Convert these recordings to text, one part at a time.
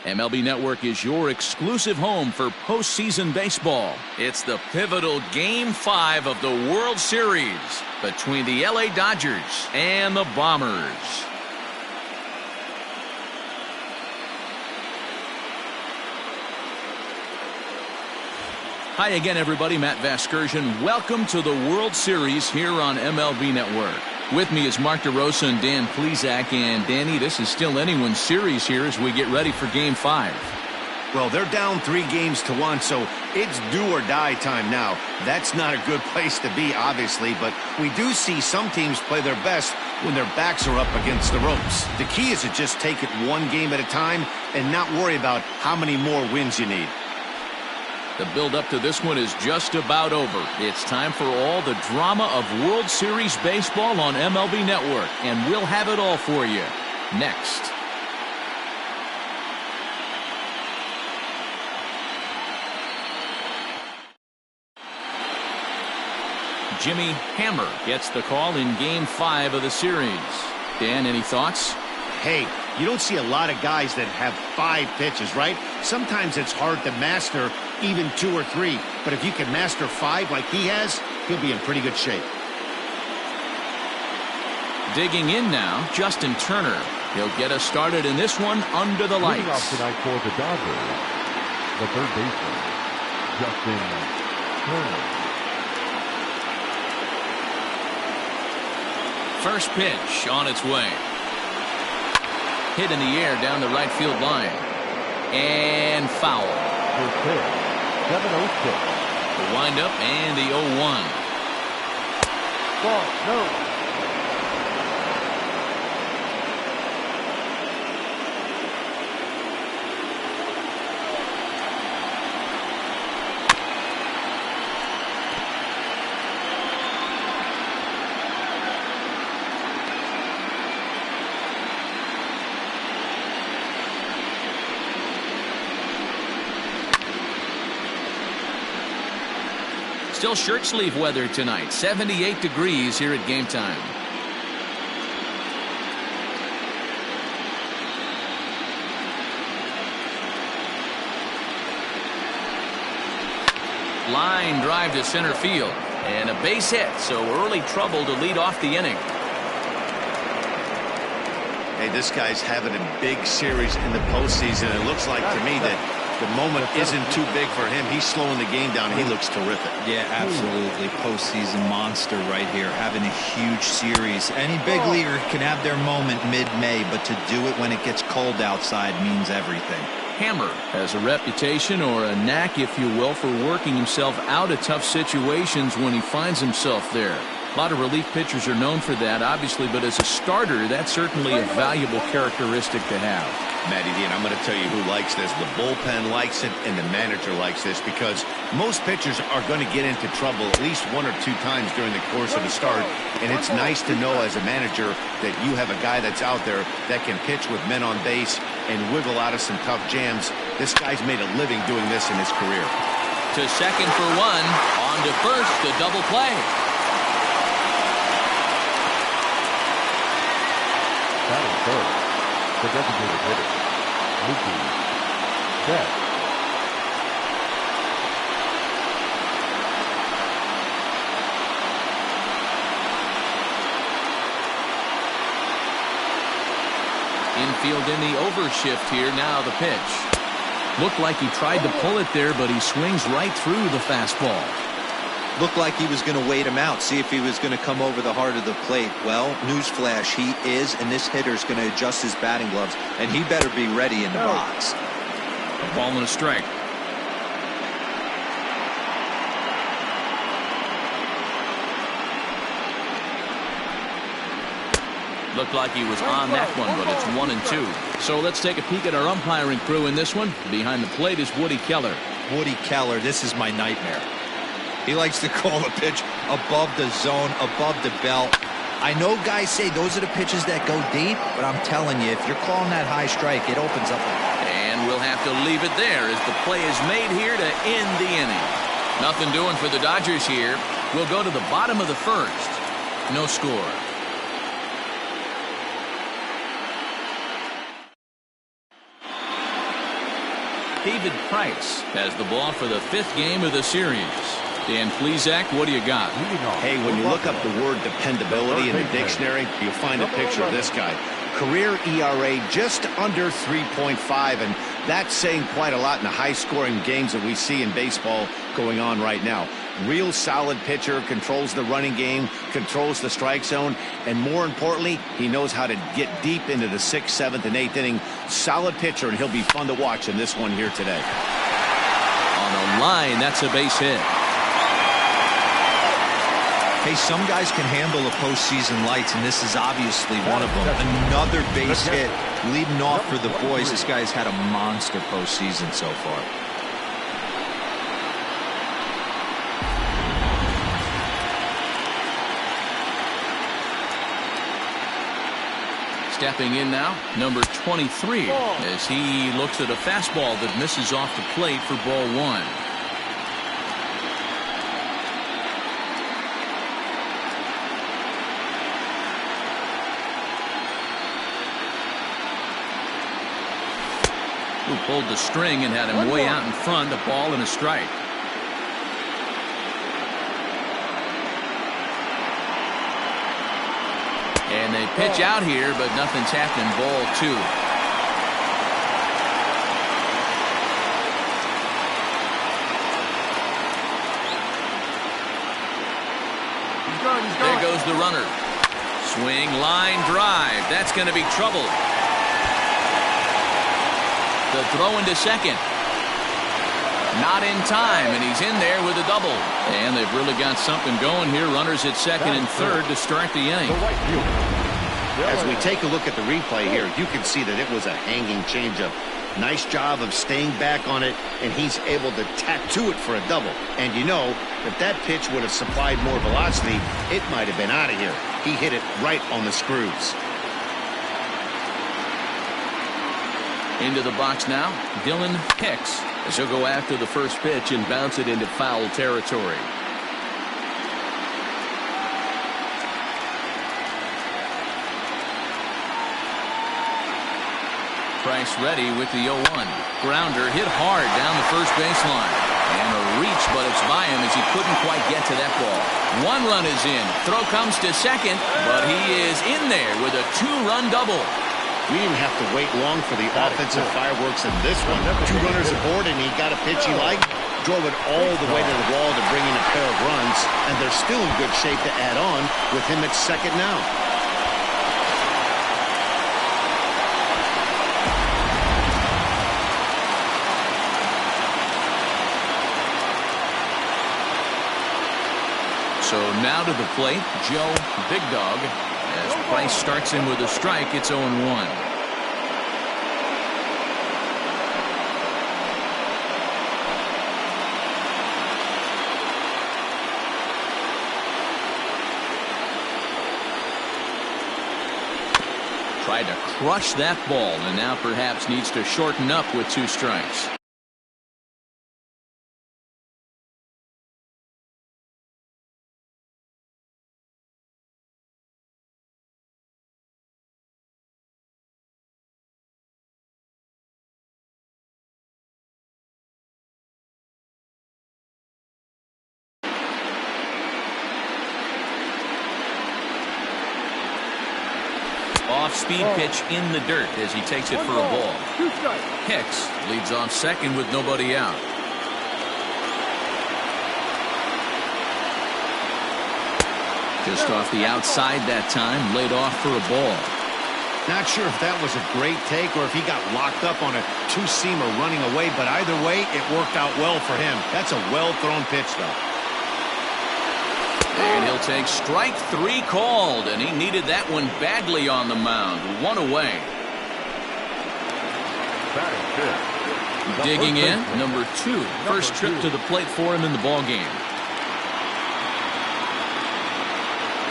MLB Network is your exclusive home for postseason baseball. It's the pivotal Game 5 of the World Series between the LA Dodgers and the Bombers. Hi again, everybody. Matt Vasgersian. Welcome to the World Series here on MLB Network. With me is Mark DeRosa and Dan Plesac. And Danny, this is still anyone's series here as we get ready for Game 5. Well, they're down 3-1, so it's do or die time now. That's not a good place to be, obviously, but we do see some teams play their best when their backs are up against the ropes. The key is to just take it one game at a time and not worry about how many more wins you need. The build-up to this one is just about over. It's time for all the drama of World Series baseball on MLB Network, and we'll have it all for you next. Jimmy Hammer gets the call in Game 5 of the series. Dan, any thoughts? Hey, you don't see a lot of guys that have 5 pitches, right? Sometimes it's hard to master even 2 or 3, but if you can master 5 like he has, he'll be in pretty good shape. Digging in now, Justin Turner. He'll get us started in this one under the lights. Leading off tonight for the Dodgers, the third baseman, Justin Turner. First pitch on its way. Hit in the air down the right field line. And foul. First pitch, 7-0 pitch. The windup and the 0-1. Ball, no. Still shirt sleeve weather tonight. 78 degrees here at game time. Line drive to center field. And a base hit, so early trouble to lead off the inning. Hey, this guy's having a big series in the postseason. It looks like to me that the moment isn't too big for him. He's slowing the game down. He looks terrific. Yeah, absolutely. Postseason monster right here, having a huge series. Any big leaguer can have their moment mid-May, but to do it when it gets cold outside means everything. Hammer has a reputation, or a knack, if you will, for working himself out of tough situations when he finds himself there. A lot of relief pitchers are known for that, obviously, but as a starter, that's certainly a valuable characteristic to have. Matty D, and I'm going to tell you who likes this. The bullpen likes it, and the manager likes this, because most pitchers are going to get into trouble at least 1 or 2 times during the course of the start, and it's nice to know as a manager that you have a guy that's out there that can pitch with men on base and wiggle out of some tough jams. This guy's made a living doing this in his career. To second for 1, on to first, the double play. Batting first, the designated hitter, Mookie Betts. Infield in the overshift here. Now the pitch. Looked like he tried to pull it there, but he swings right through the fastball. Looked like he was going to wait him out, see if he was going to come over the heart of the plate. Well, newsflash, he is, and this hitter's going to adjust his batting gloves, and he better be ready in the box. A ball and a strike. Looked like he was on that one, but it's 1-2. So let's take a peek at our umpiring crew in this one. Behind the plate is Woody Keller. Woody Keller, this is my nightmare. He likes to call a pitch above the zone, above the belt. I know guys say those are the pitches that go deep, but I'm telling you, if you're calling that high strike, it opens up. And we'll have to leave it there as the play is made here to end the inning. Nothing doing for the Dodgers here. We'll go to the bottom of the first. No score. David Price has the ball for the 5th game of the series. Dan Plesac, what do you got? Hey, when you look up the word dependability in the dictionary, you'll find a picture of this guy. Career ERA just under 3.5, and that's saying quite a lot in the high-scoring games that we see in baseball going on right now. Real solid pitcher, controls the running game, controls the strike zone, and more importantly, he knows how to get deep into the 6th, 7th, and 8th inning. Solid pitcher, and he'll be fun to watch in this one here today. On a line, that's a base hit. Hey, some guys can handle the postseason lights, and this is obviously one of them. Another base hit leading off for the boys. This guy's had a monster postseason so far. Stepping in now, number 23, as he looks at a fastball that misses off the plate for ball 1. Who pulled the string and had him way out in front, a ball and a strike. And they pitch out here, but nothing's happening. Ball 2. There goes the runner. Swing, line, drive. That's going to be trouble. The throw into second. Not in time, and he's in there with a double. And they've really got something going here. Runners at second and third to start the inning. As we take a look at the replay here, you can see that it was a hanging changeup. Nice job of staying back on it, and he's able to tattoo it for a double. And you know, if that pitch would have supplied more velocity, it might have been out of here. He hit it right on the screws. Into the box now, Dylan Hicks, as he'll go after the first pitch and bounce it into foul territory. Price ready with the 0-1. Grounder hit hard down the first baseline. And a reach, but it's by him as he couldn't quite get to that ball. 1 run is in. Throw comes to second, but he is in there with a 2-run double. We didn't have to wait long for the offensive fireworks in this one. 2 runners aboard, and he got a pitch he liked, drove it all the way to the wall to bring in a pair of runs, and they're still in good shape to add on with him at second now. So now to the plate, Joe Big Dog. As Price starts him with a strike, it's 0-1. Tried to crush that ball, and now perhaps needs to shorten up with 2 strikes. Off-speed pitch in the dirt as he takes it for a ball. Hicks leads off second with nobody out. Just off the outside that time, laid off for a ball. Not sure if that was a great take or if he got locked up on a 2-seamer running away, but either way, it worked out well for him. That's a well-thrown pitch, though. And he'll take strike 3 called, and he needed that one badly on the mound. 1 away. Digging in, number 2. First trip to the plate for him in the ball game.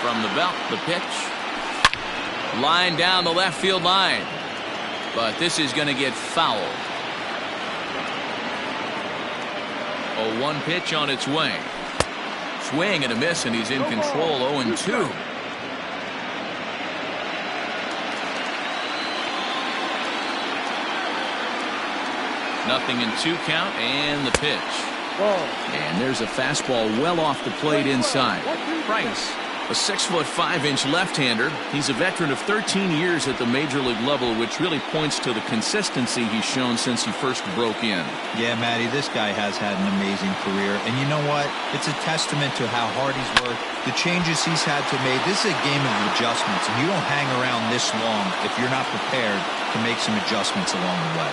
From the belt, the pitch. Line down the left field line. But this is going to get fouled. A 1 pitch on its way. Swing and a miss, and he's in control. 0-2. 0-2 count and the pitch. And there's a fastball well off the plate inside. Price, a 6'5" left-hander. He's a veteran of 13 years at the major league level, which really points to the consistency he's shown since he first broke in. Yeah, Matty, this guy has had an amazing career. And you know what? It's a testament to how hard he's worked, the changes he's had to make. This is a game of adjustments, and you don't hang around this long if you're not prepared to make some adjustments along the way.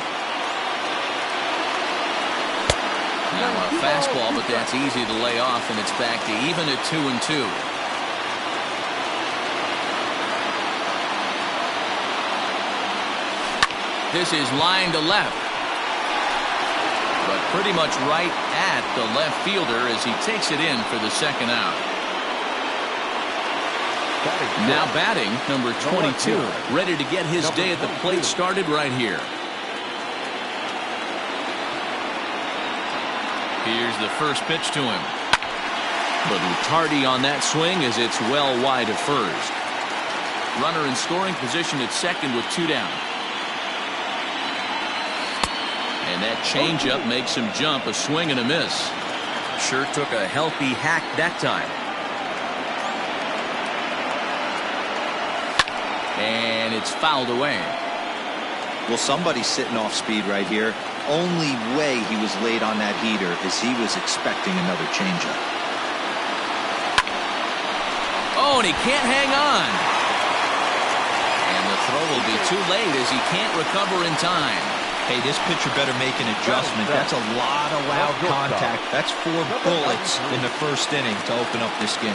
Now a fastball, but that's easy to lay off, and it's back to even at 2-2. This is line to left, but pretty much right at the left fielder as he takes it in for the second out. Now batting, number 22, ready to get his day at the plate started right here. Here's the first pitch to him. But tardy on that swing as it's well wide of first. Runner in scoring position at second with 2 down. And that changeup makes him jump, a swing and a miss. Sure took a healthy hack that time. And it's fouled away. Well, somebody's sitting off speed right here. Only way he was late on that heater is he was expecting another changeup. Oh, and he can't hang on. And the throw will be too late as he can't recover in time. Hey, this pitcher better make an adjustment. That's a lot of loud contact. That's 4 bullets in the first inning to open up this game.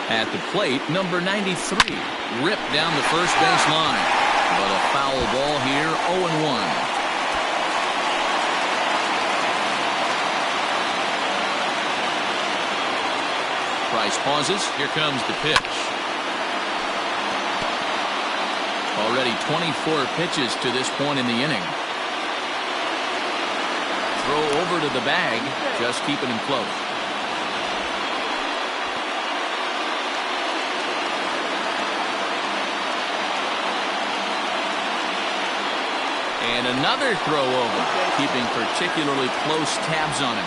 At the plate, number 93, ripped down the first base line. But a foul ball here, 0-1. Price pauses. Here comes the pitch. Already 24 pitches to this point in the inning. Throw over to the bag, just keeping him close. And another throw over, keeping particularly close tabs on him.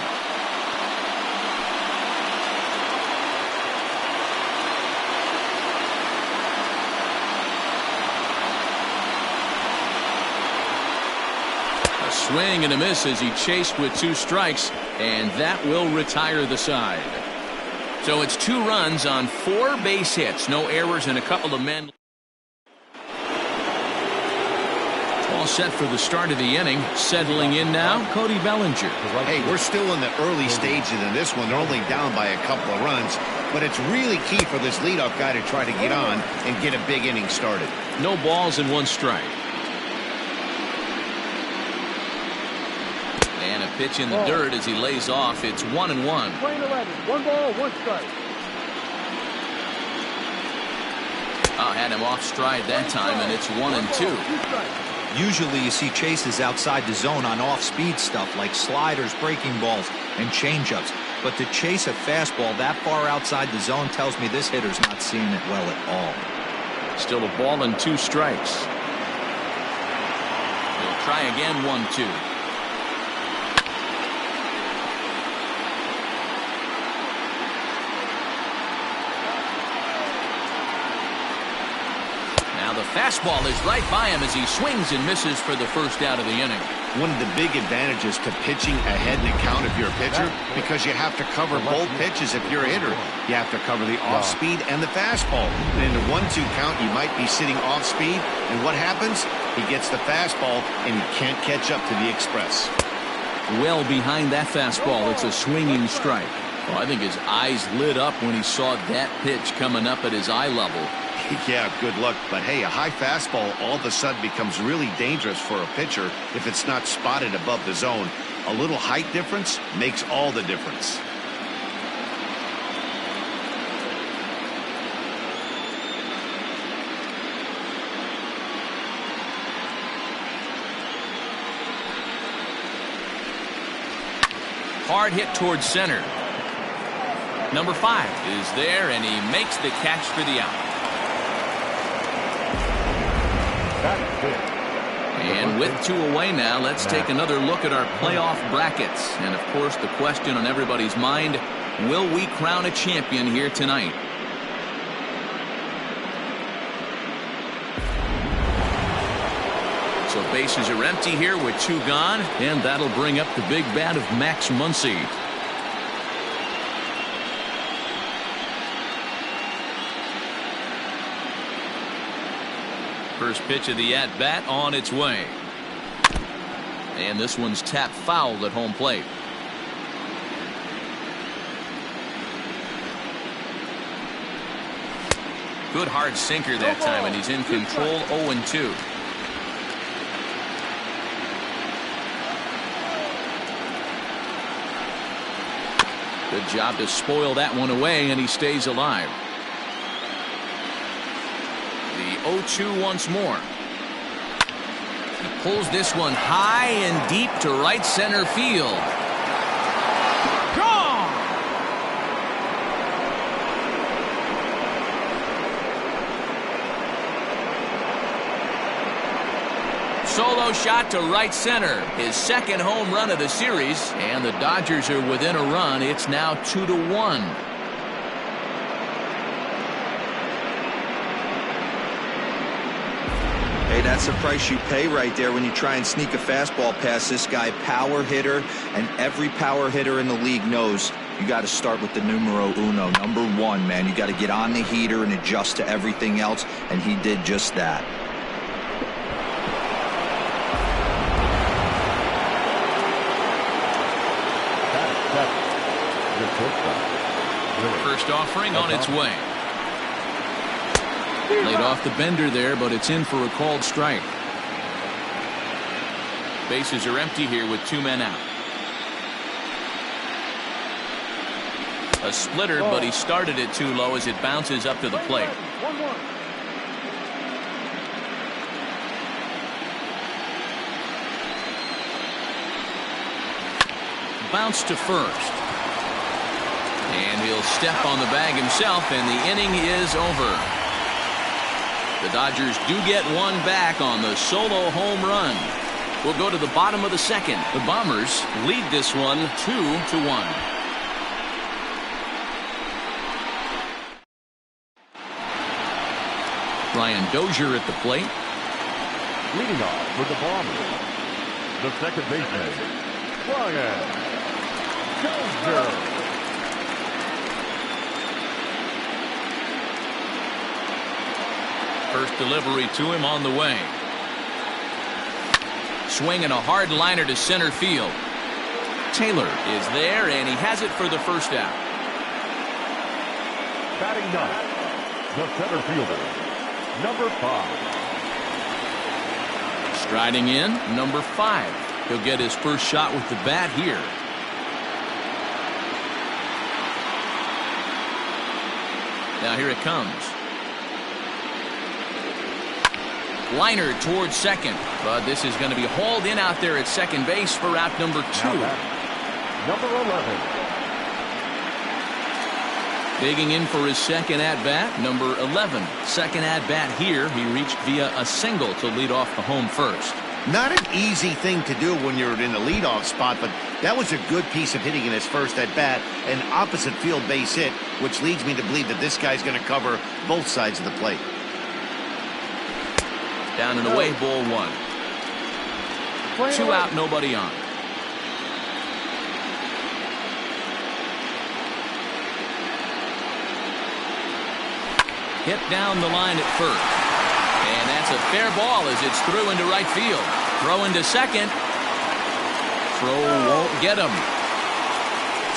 A swing and a miss as he chased with 2 strikes, and that will retire the side. So it's 2 runs on 4 base hits, no errors, and a couple of men. All set for the start of the inning. Settling in now, Cody Bellinger. Hey, we're still in the early stages in this one. They're only down by a couple of runs, but it's really key for this leadoff guy to try to get on and get a big inning started. No balls and 1 strike. And a pitch in the dirt as he lays off. It's 1-1. Playing 11, 1 ball, 1 strike. Had him off stride that time, and it's 1-2. Usually you see chases outside the zone on off-speed stuff like sliders, breaking balls, and changeups. But to chase a fastball that far outside the zone tells me this hitter's not seeing it well at all. Still a ball and 2 strikes. He'll try again, 1-2. The fastball is right by him as he swings and misses for the first out of the inning. One of the big advantages to pitching ahead in the count if you're a pitcher, because you have to cover both pitches if you're a hitter. You have to cover the off-speed and the fastball. And in the 1-2 count, you might be sitting off-speed, and what happens? He gets the fastball, and he can't catch up to the express. Well behind that fastball, it's a swinging strike. Well, I think his eyes lit up when he saw that pitch coming up at his eye level. Yeah, good luck. But hey, a high fastball all of a sudden becomes really dangerous for a pitcher if it's not spotted above the zone. A little height difference makes all the difference. Hard hit towards center. Number 5 is there, and he makes the catch for the out. That's it. And with 2 away now, let's take another look at our playoff brackets. And, of course, the question on everybody's mind, will we crown a champion here tonight? So bases are empty here with 2 gone, and that'll bring up the big bat of Max Muncy. First pitch of the at-bat on its way. And this one's tapped foul at home plate. Good hard sinker that time, and he's in control. 0-2. Good job to spoil that one away, and he stays alive. The 0-2 once more. He pulls this one high and deep to right center field. Gone! Solo shot to right center. His second home run of the series, and the Dodgers are within a run. It's now 2-1. Hey, that's the price you pay right there when you try and sneak a fastball past this guy. Power hitter, and every power hitter in the league knows you got to start with the numero uno, number 1, man. You got to get on the heater and adjust to everything else, and he did just that. First offering on its way. Laid off the bender there, but it's in for a called strike. Bases are empty here with 2 men out. A splitter, but he started it too low as it bounces up to the plate. 1-1. Bounce to first. And he'll step on the bag himself, and the inning is over. The Dodgers do get one back on the solo home run. We'll go to the bottom of the second. The Bombers lead this one 2-1. Brian Dozier at the plate. Leading off for the Bombers, the second baseman, Brian Dozier. First delivery to him on the way. Swinging a hard liner to center field. Taylor is there, and he has it for the first out. Batting ninth, the center fielder, number 5. Striding in, number 5. He'll get his first shot with the bat here. Now here it comes. Liner towards second, but this is going to be hauled in out there at second base for out number 2. Number 11. Digging in for his second at-bat, number 11. Second at-bat here. He reached via a single to lead off the home first. Not an easy thing to do when you're in the leadoff spot, but that was a good piece of hitting in his first at-bat, an opposite field base hit, which leads me to believe that this guy's going to cover both sides of the plate. Down and away, ball 1. 2 out, nobody on. Hit down the line at first. And that's a fair ball as it's through into right field. Throw into second. Throw won't get him.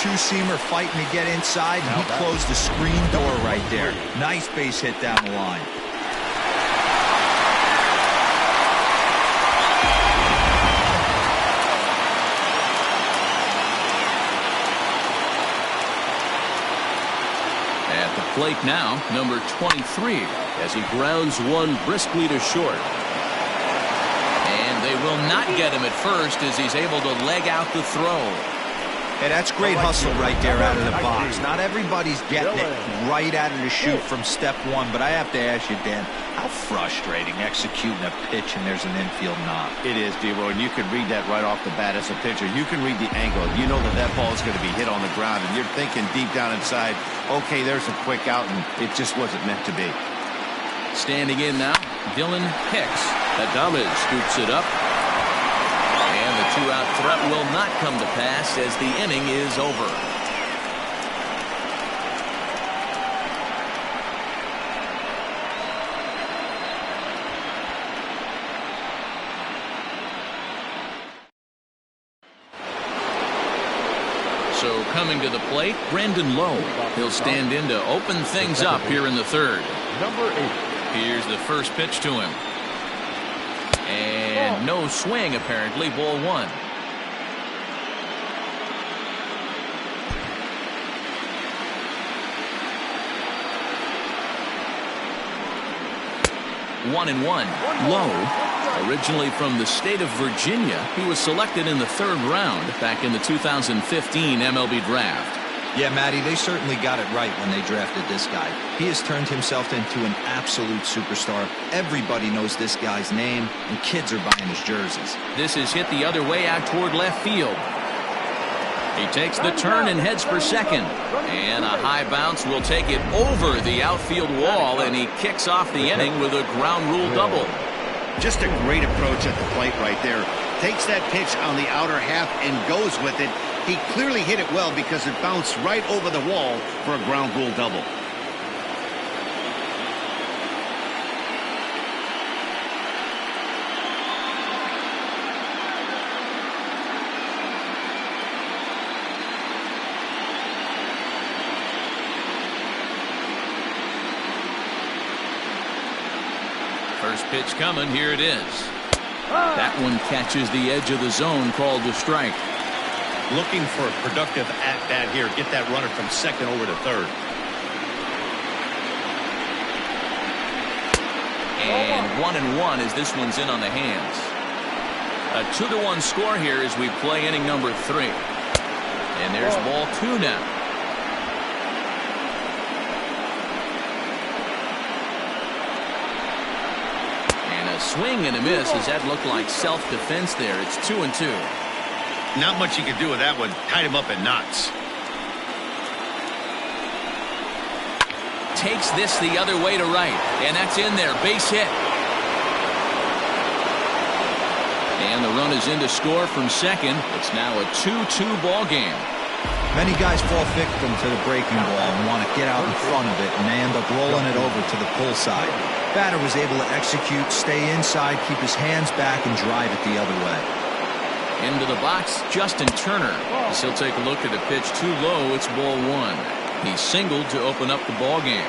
Two-seamer fighting to get inside, and he closed the screen door right there. Nice base hit down the line. Plate now, number 23, as he grounds one briskly to short. And they will not get him at first as he's able to leg out the throw. Hey, that's great hustle right there out of the box. Not everybody's getting it right out of the chute from step one, but I have to ask you, Dan, how frustrating executing a pitch and there's an infield knock. It is, D-Roy, and you can read that right off the bat as a pitcher. You can read the angle. You know that that ball is going to be hit on the ground, and you're thinking deep down inside, okay, there's a quick out, and it just wasn't meant to be. Standing in now, Dylan Hicks. Adames scoops it up. And the two-out threat will not come to pass as the inning is over. So coming to the plate, Brandon Lowe. He'll stand in to open things up here in the third. Number 8. Here's the first pitch to him. And no swing, apparently. Ball one. One and one. Lowe, originally from the state of Virginia, he was selected in the third round back in the 2015 MLB draft. Yeah, Matty, they certainly got it right when they drafted this guy. He has turned himself into an absolute superstar. Everybody knows this guy's name, and kids are buying his jerseys. This is hit the other way out toward left field. He takes the turn and heads for second. And a high bounce will take it over the outfield wall, and he kicks off the inning with a ground rule double. Just a great approach at the plate right there. Takes that pitch on the outer half and goes with it. He clearly hit it well because it bounced right over the wall for a ground rule double. First pitch coming. Here it is. That one catches the edge of the zone, called a strike. Looking for a productive at-bat here. Get that runner from second over to third. And 1-1 as this one's in on the hands. A 2-1 score here as we play inning number 3. And there's ball 2 now. And a swing and a miss as that looked like self-defense there. It's 2-2. Not much you can do with that one. Tied him up in knots. Takes this the other way to right. And that's in there. Base hit. And the run is in to score from second. It's now a 2-2 ball game. Many guys fall victim to the breaking ball and want to get out in front of it, and they end up rolling it over to the pull side. Batter was able to execute, stay inside, keep his hands back, and drive it the other way. Into the box, Justin Turner. As he'll take a look at the pitch too low, it's ball 1. He singled to open up the ball game.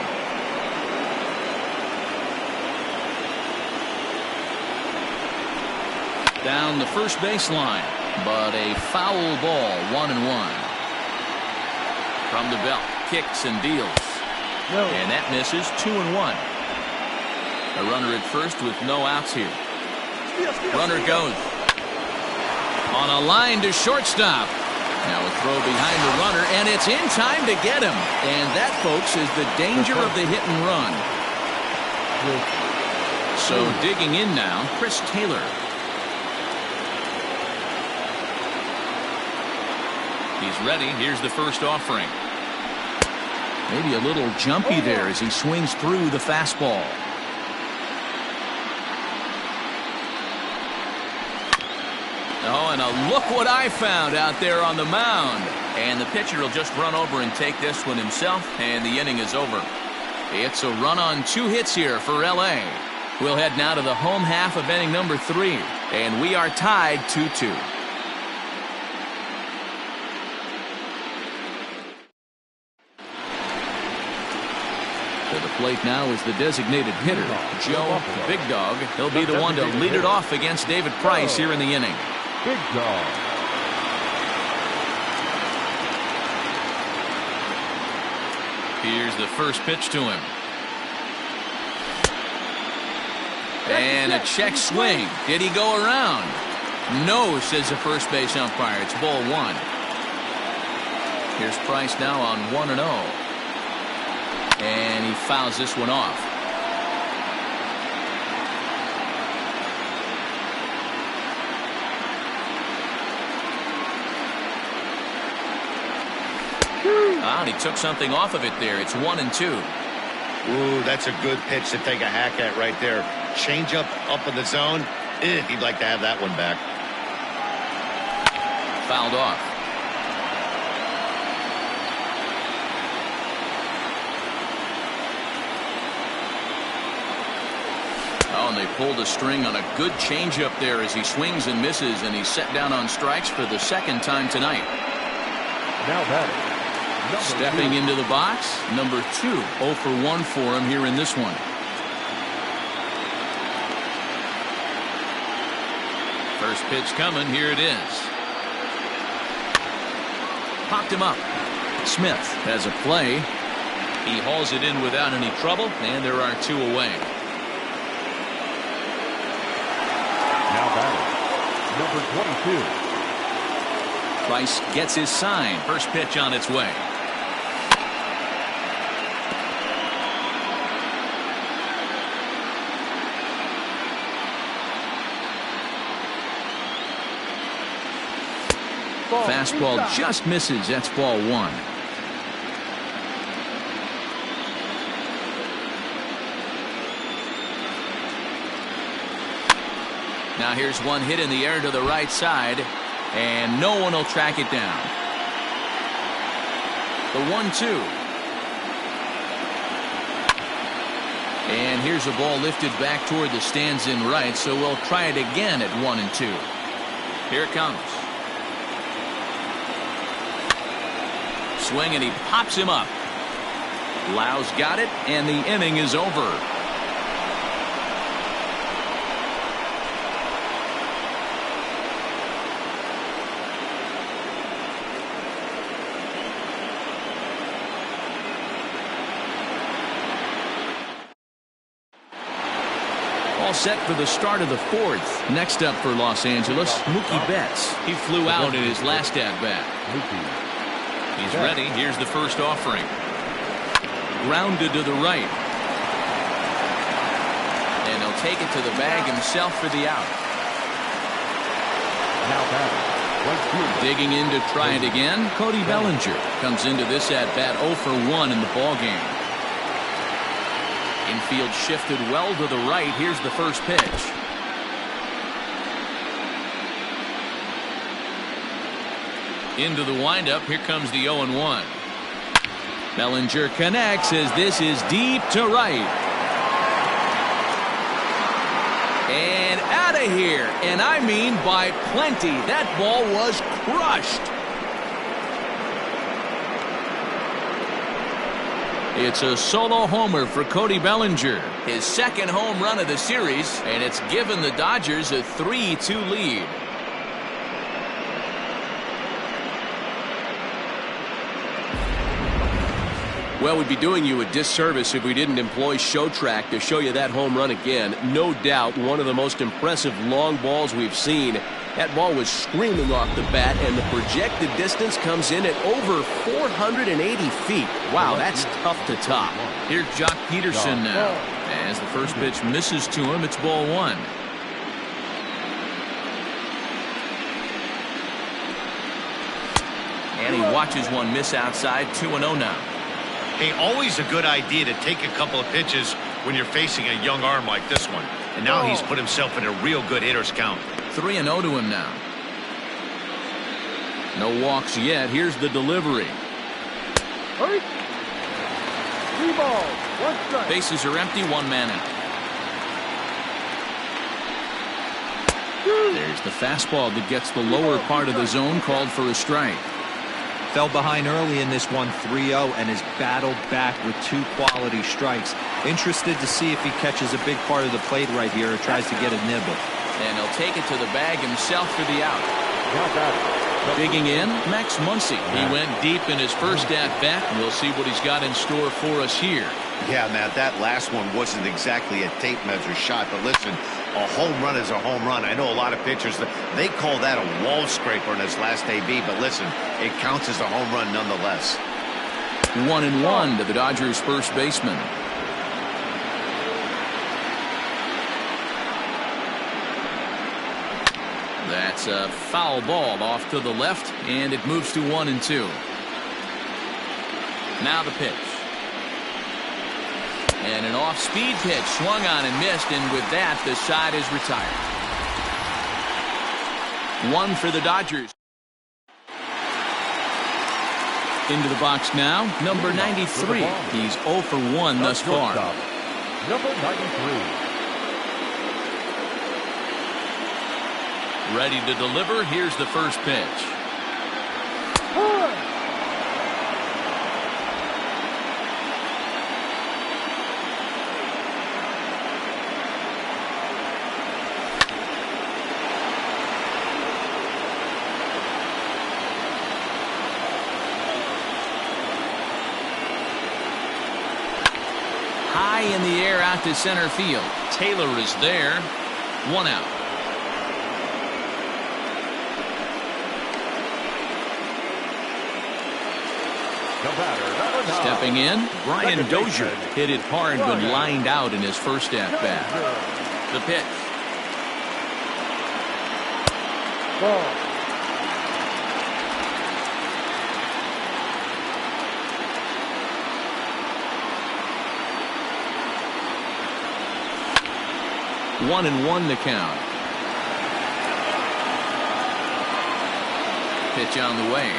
Down the first baseline, but a foul ball, 1-1. From the belt, kicks and deals. And that misses, 2-1. A runner at first with no outs here. Runner goes. On a line to shortstop. Now a throw behind the runner, and it's in time to get him. And that, folks, is the danger of the hit and run. So digging in now, Chris Taylor. He's ready. Here's the first offering. Maybe a little jumpy there as he swings through the fastball. Oh, and a look what I found out there on the mound. And the pitcher will just run over and take this one himself, and the inning is over. It's a run on 2 hits here for L.A. We'll head now to the home half of inning number 3, and we are tied 2-2. To the plate now is the designated hitter, Joe Big Dog. He'll be the one to lead it off against David Price here in the inning. Big Dog. Here's the first pitch to him. And a check swing. Did he go around? No, says the first base umpire. It's ball 1. Here's Price now on 1-0. And he fouls this one off. And he took something off of it there. It's 1-2. Ooh, that's a good pitch to take a hack at right there. Change up in the zone. He'd like to have that one back. Fouled off. Oh, and they pulled a string on a good changeup there as he swings and misses, and he's set down on strikes for the second time tonight. Now batting. Stepping into the box, number 2. 0 for 1 for him here in this one. First pitch coming. Here it is. Popped him up. Smith has a play. He hauls it in without any trouble, and there are 2 away. Now batting. Number 22. Price gets his sign. First pitch on its way. Fastball just misses. That's ball 1. Now here's one hit in the air to the right side, and no one will track it down. The 1-2. And here's a ball lifted back toward the stands in right, so we'll try it again at 1-2. Here it comes. Swing, and he pops him up. Lau's got it, and the inning is over. All set for the start of the 4th. Next up for Los Angeles, Mookie Betts. He flew out in his last at-bat. He's ready. Here's the first offering. Grounded to the right. And he'll take it to the bag himself for the out. Now batting. Digging in to try it again. Cody Bellinger comes into this at-bat 0 for 1 in the ballgame. Infield shifted well to the right. Here's the first pitch. Into the windup. Here comes the 0-1. Bellinger connects as this is deep to right. And out of here. And I mean by plenty. That ball was crushed. It's a solo homer for Cody Bellinger. His second home run of the series. And it's given the Dodgers a 3-2 lead. Well, we'd be doing you a disservice if we didn't employ Show Track to show you that home run again. No doubt one of the most impressive long balls we've seen. That ball was screaming off the bat, and the projected distance comes in at over 480 feet. Wow, that's tough to top. Here's Jock Peterson now. As the first pitch misses to him, it's ball 1. And he watches one miss outside. 2-0 now. Hey, always a good idea to take a couple of pitches when you're facing a young arm like this one. And now he's put himself in a real good hitter's count. 3-0 to him now. No walks yet. Here's the delivery. Hurry. 3 balls, 1 strike. Bases are empty. 1 man out. There's the fastball that gets the lower part of the zone, called for a strike. Fell behind early in this one, 3-0, and has battled back with 2 quality strikes. Interested to see if he catches a big part of the plate right here or tries to get a nibble. And he'll take it to the bag himself for the out. Digging in, Max Muncy. He went deep in his first at-bat, and we'll see what he's got in store for us here. Yeah, Matt, that last one wasn't exactly a tape measure shot, but listen, a home run is a home run. I know a lot of pitchers, they call that a wall scraper in his last AB, but listen, it counts as a home run nonetheless. 1-1 to the Dodgers first baseman. That's a foul ball off to the left, and it moves to 1-2. Now the pitch. And an off-speed pitch swung on and missed, and with that, the side is retired. One for the Dodgers. Into the box now, number 93. He's 0 for 1 thus far. Number 93. Ready to deliver. Here's the first pitch. High in the air out to center field. Taylor is there. 1 out. Stepping in, Brian Dozier hit it hard but lined out in his first at-bat. The pitch. Ball. One and one to count. Pitch on the way.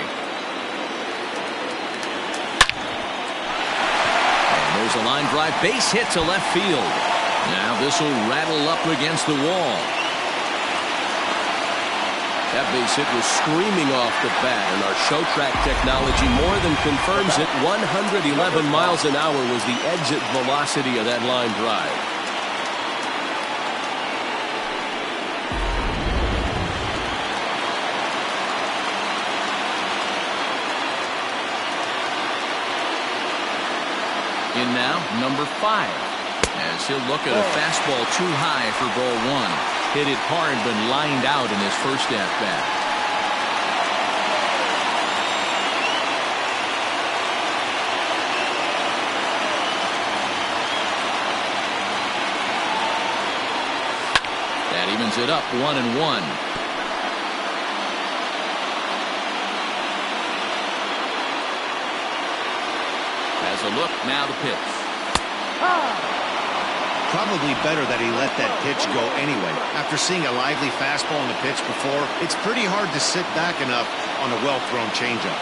There's a line drive, base hit to left field. Now this will rattle up against the wall. That base hit was screaming off the bat, and our show track technology more than confirms it. 111 miles an hour was the exit velocity of that line drive. In now, number 5, as he'll look at a fastball too high for ball 1. Hit it hard but lined out in his first at-bat. That evens it up 1-1. Has a look, now the pitch. Probably better that he let that pitch go anyway. After seeing a lively fastball on the pitch before, it's pretty hard to sit back enough on a well-thrown changeup.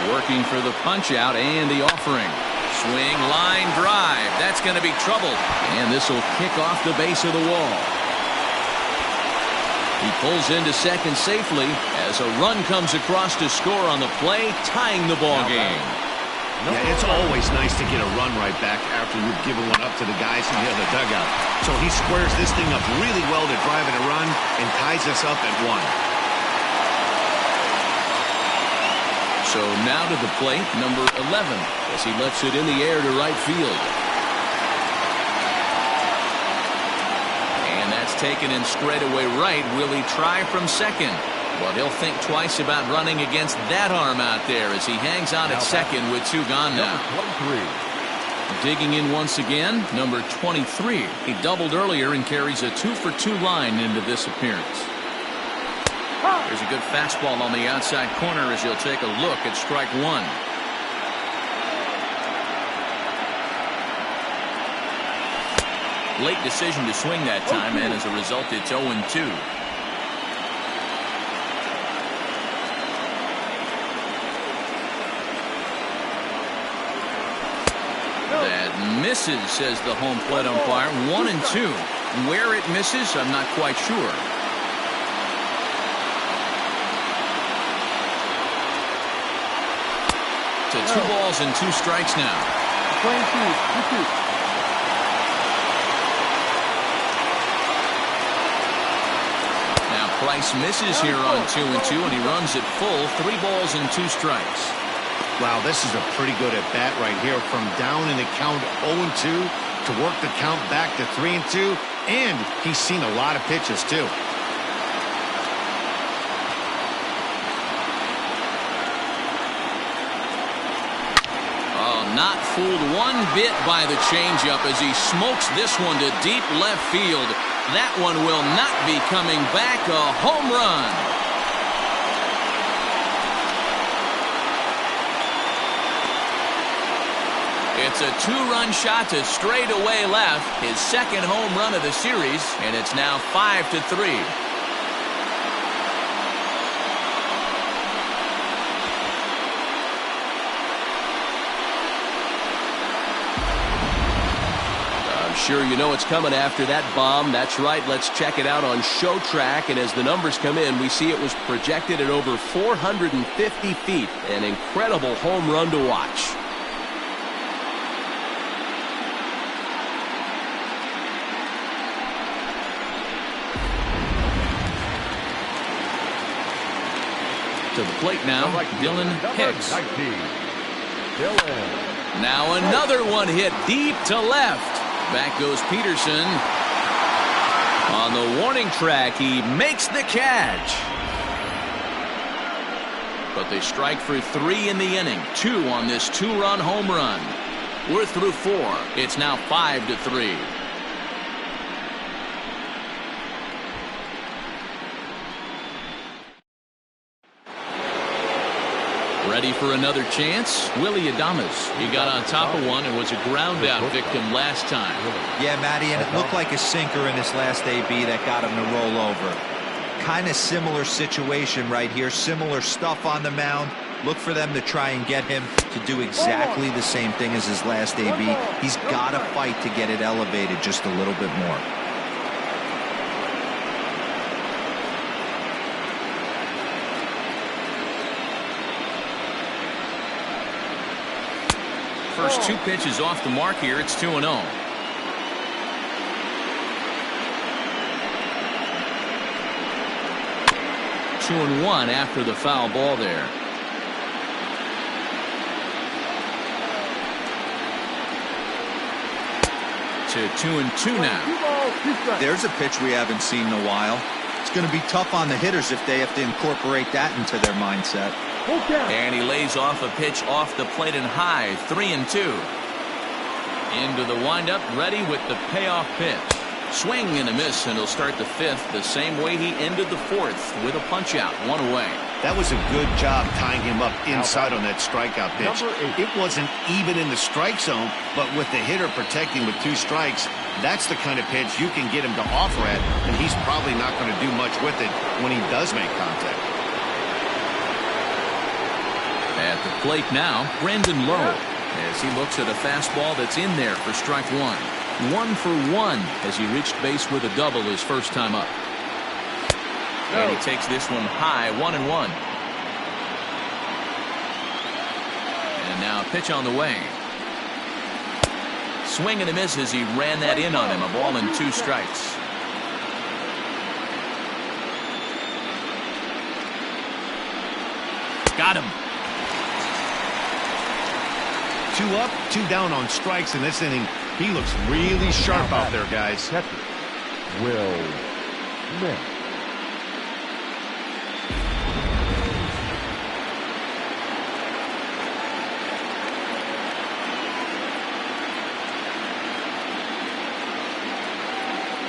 Working for the punch-out and the offering. Swing, line drive. That's going to be trouble. And this will kick off the base of the wall. He pulls into second safely as a run comes across to score on the play, tying the ball game. Yeah, it's always nice to get a run right back after you've given one up to the guys in the other dugout. So he squares this thing up really well to drive in a run and ties us up at 1. So now to the plate, number 11, as he lets it in the air to right field. And that's taken in straightaway right. Will he try from second? Well, he'll think twice about running against that arm out there as he hangs on at second with 2 gone now. Digging in once again, number 23. He doubled earlier and carries a 2-for-2 line into this appearance. There's a good fastball on the outside corner as he'll take a look at strike 1. Late decision to swing that time, and as a result, it's 0-2. That misses, says the home plate umpire. 1-2. Where it misses, I'm not quite sure. To 2 balls and 2 strikes now. Now Price misses here on 2-2, and he runs it full. 3 balls and 2 strikes. Wow, this is a pretty good at bat right here. From down in the count 0-2 to work the count back to 3-2, and he's seen a lot of pitches too. Not fooled one bit by the changeup as he smokes this one to deep left field. That one will not be coming back. A home run. It's a two-run shot to straightaway left. His second home run of the series, and it's now 5-3. Sure, you know it's coming after that bomb. That's right. Let's check it out on Show Track. And as the numbers come in, we see it was projected at over 450 feet. An incredible home run to watch. To the plate now, Dylan Hicks. Now another one hit deep to left. Back goes Peterson. On the warning track, he makes the catch. But they strike for 3 in the inning. 2 on this 2-run home run. We're through 4. It's now 5-3. Ready for another chance? Willie Adames. He got on top of one and was a ground out victim last time. Yeah, Matty, and it looked like a sinker in his last AB that got him to roll over. Kind of similar situation right here. Similar stuff on the mound. Look for them to try and get him to do exactly the same thing as his last AB. He's got to fight to get it elevated just a little bit more. First 2 pitches off the mark here. It's 2-0. 2-1 after the foul ball there. To 2-2 now. There's a pitch we haven't seen in a while. It's going to be tough on the hitters if they have to incorporate that into their mindset. And he lays off a pitch off the plate and high. 3-2. Into the windup, ready with the payoff pitch. Swing and a miss, and he'll start the 5th the same way he ended the 4th with a punch out, 1 away. That was a good job tying him up inside on that strikeout pitch. It wasn't even in the strike zone, but with the hitter protecting with 2 strikes, that's the kind of pitch you can get him to offer at, and he's probably not going to do much with it when he does make contact. At the plate now, Brandon Lowe, as he looks at a fastball that's in there for strike 1. 1 for 1 as he reached base with a double his first time up. And he takes this one high, 1-1. And now a pitch on the way. Swing and a miss as he ran that in on him. A ball and 2 strikes. Got him. 2 up, 2 down on strikes in this inning. He looks really sharp out there, guys. Will Smith.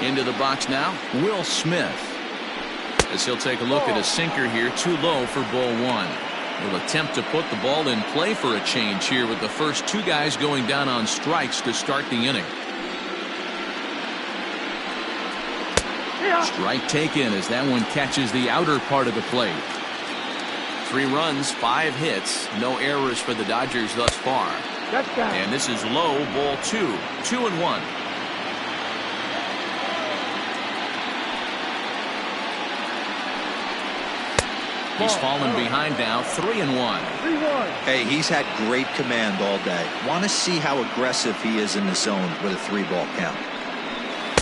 Into the box now, Will Smith. As he'll take a look at a sinker here, too low for ball 1. He'll attempt to put the ball in play for a change here with the first 2 guys going down on strikes to start the inning. Strike taken as that one catches the outer part of the plate. 3 runs, 5 hits, no errors for the Dodgers thus far. And this is low, ball 2, 2-1. He's fallen behind now, 3-1. Hey, he's had great command all day. Want to see how aggressive he is in the zone with a 3-ball count.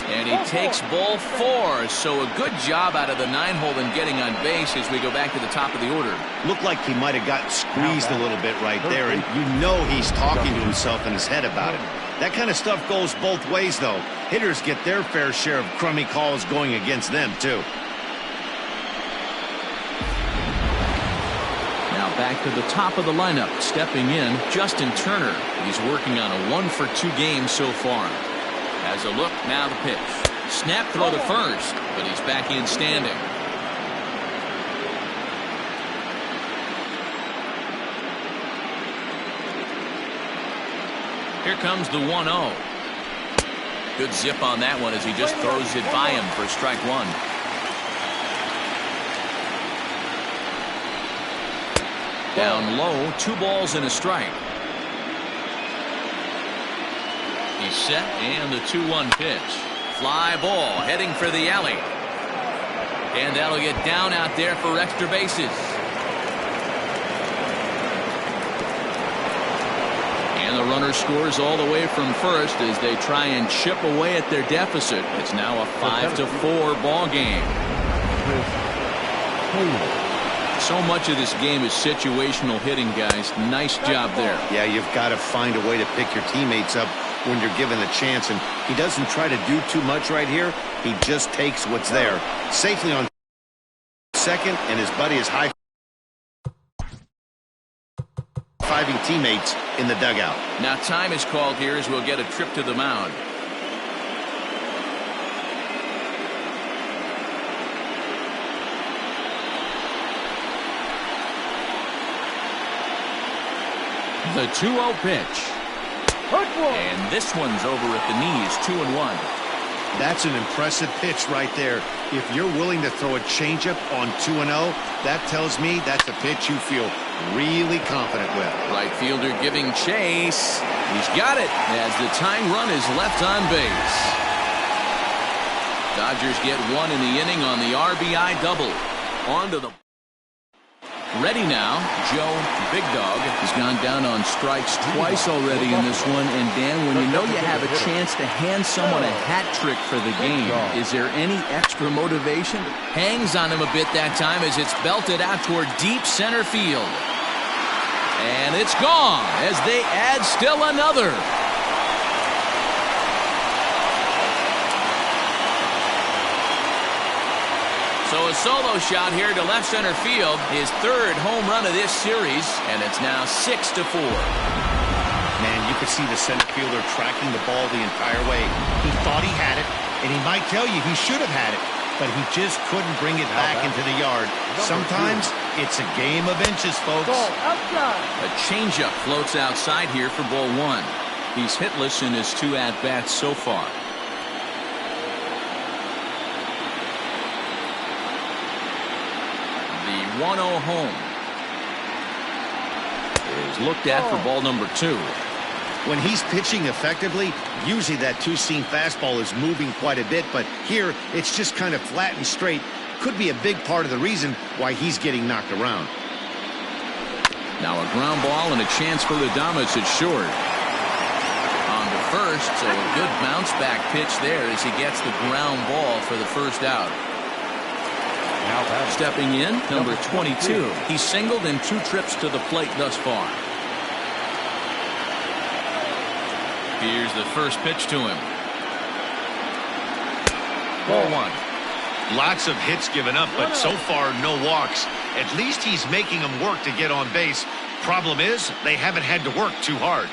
And he takes ball 4, so a good job out of the 9-hole in getting on base as we go back to the top of the order. Looked like he might have got squeezed a little bit right there, and you know he's talking to himself in his head about it. That kind of stuff goes both ways, though. Hitters get their fair share of crummy calls going against them, too. Now back to the top of the lineup. Stepping in, Justin Turner. He's working on a 1-for-2 game so far. Has a look, now the pitch. Snap throw to first, but he's back in standing. Here comes the 1-0. Good zip on that one as he just throws it by him for strike 1. Down low, 2 balls and a strike. He's set, and the 2-1 pitch. Fly ball heading for the alley. And that'll get down out there for extra bases. And the runner scores all the way from first as they try and chip away at their deficit. It's now a 5-4 ball game. So much of this game is situational hitting, guys. Nice job there. Yeah, you've got to find a way to pick your teammates up when you're given the chance, and he doesn't try to do too much right here. He just takes what's there. Safely on second, and his buddy is high-fiving teammates in the dugout. Now time is called here as we'll get a trip to the mound. The 2-0 pitch. And this one's over at the knees, 2-1. That's an impressive pitch right there. If you're willing to throw a changeup on 2-0, that tells me that's a pitch you feel really confident with. Right fielder giving chase. He's got it as the tying run is left on base. Dodgers get 1 in the inning on the RBI double. On to the ready now. Joe Big Dog has gone down on strikes twice already in this one. And Dan, when you know you have a chance to hand someone a hat trick for the game, is there any extra motivation? Hangs on him a bit that time as it's belted out toward deep center field. And it's gone as they add still another. So a solo shot here to left center field, his 3rd home run of this series, and it's now 6-4. Man, you could see the center fielder tracking the ball the entire way. He thought he had it, and he might tell you he should have had it, but he just couldn't bring it back into the yard. Sometimes it's a game of inches, folks. A changeup floats outside here for ball 1. He's hitless in his 2 at-bats so far. The 1-0 home is looked at for ball number 2. When he's pitching effectively, usually that two-seam fastball is moving quite a bit, but here it's just kind of flat and straight. Could be a big part of the reason why he's getting knocked around. Now a ground ball and a chance for Adames at short. On to first, so a good bounce back pitch there as he gets the ground ball for the first out. Stepping in, number 22. He's singled in 2 trips to the plate thus far. Here's the first pitch to him. Ball 1. Lots of hits given up, but so far no walks. At least he's making them work to get on base. Problem is, they haven't had to work too hard.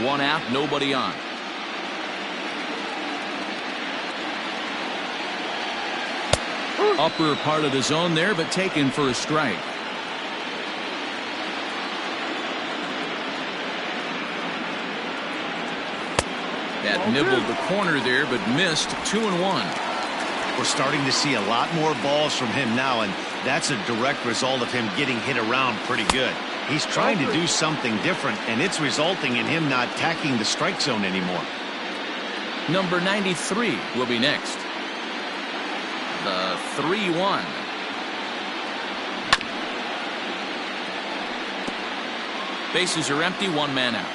1 out, nobody on. Upper part of the zone there, but taken for a strike. That nibbled the corner there, but missed. 2-1. We're starting to see a lot more balls from him now, and that's a direct result of him getting hit around pretty good. He's trying to do something different, and it's resulting in him not tacking the strike zone anymore. Number 93 will be next. The 3-1. Bases are empty, 1 man out.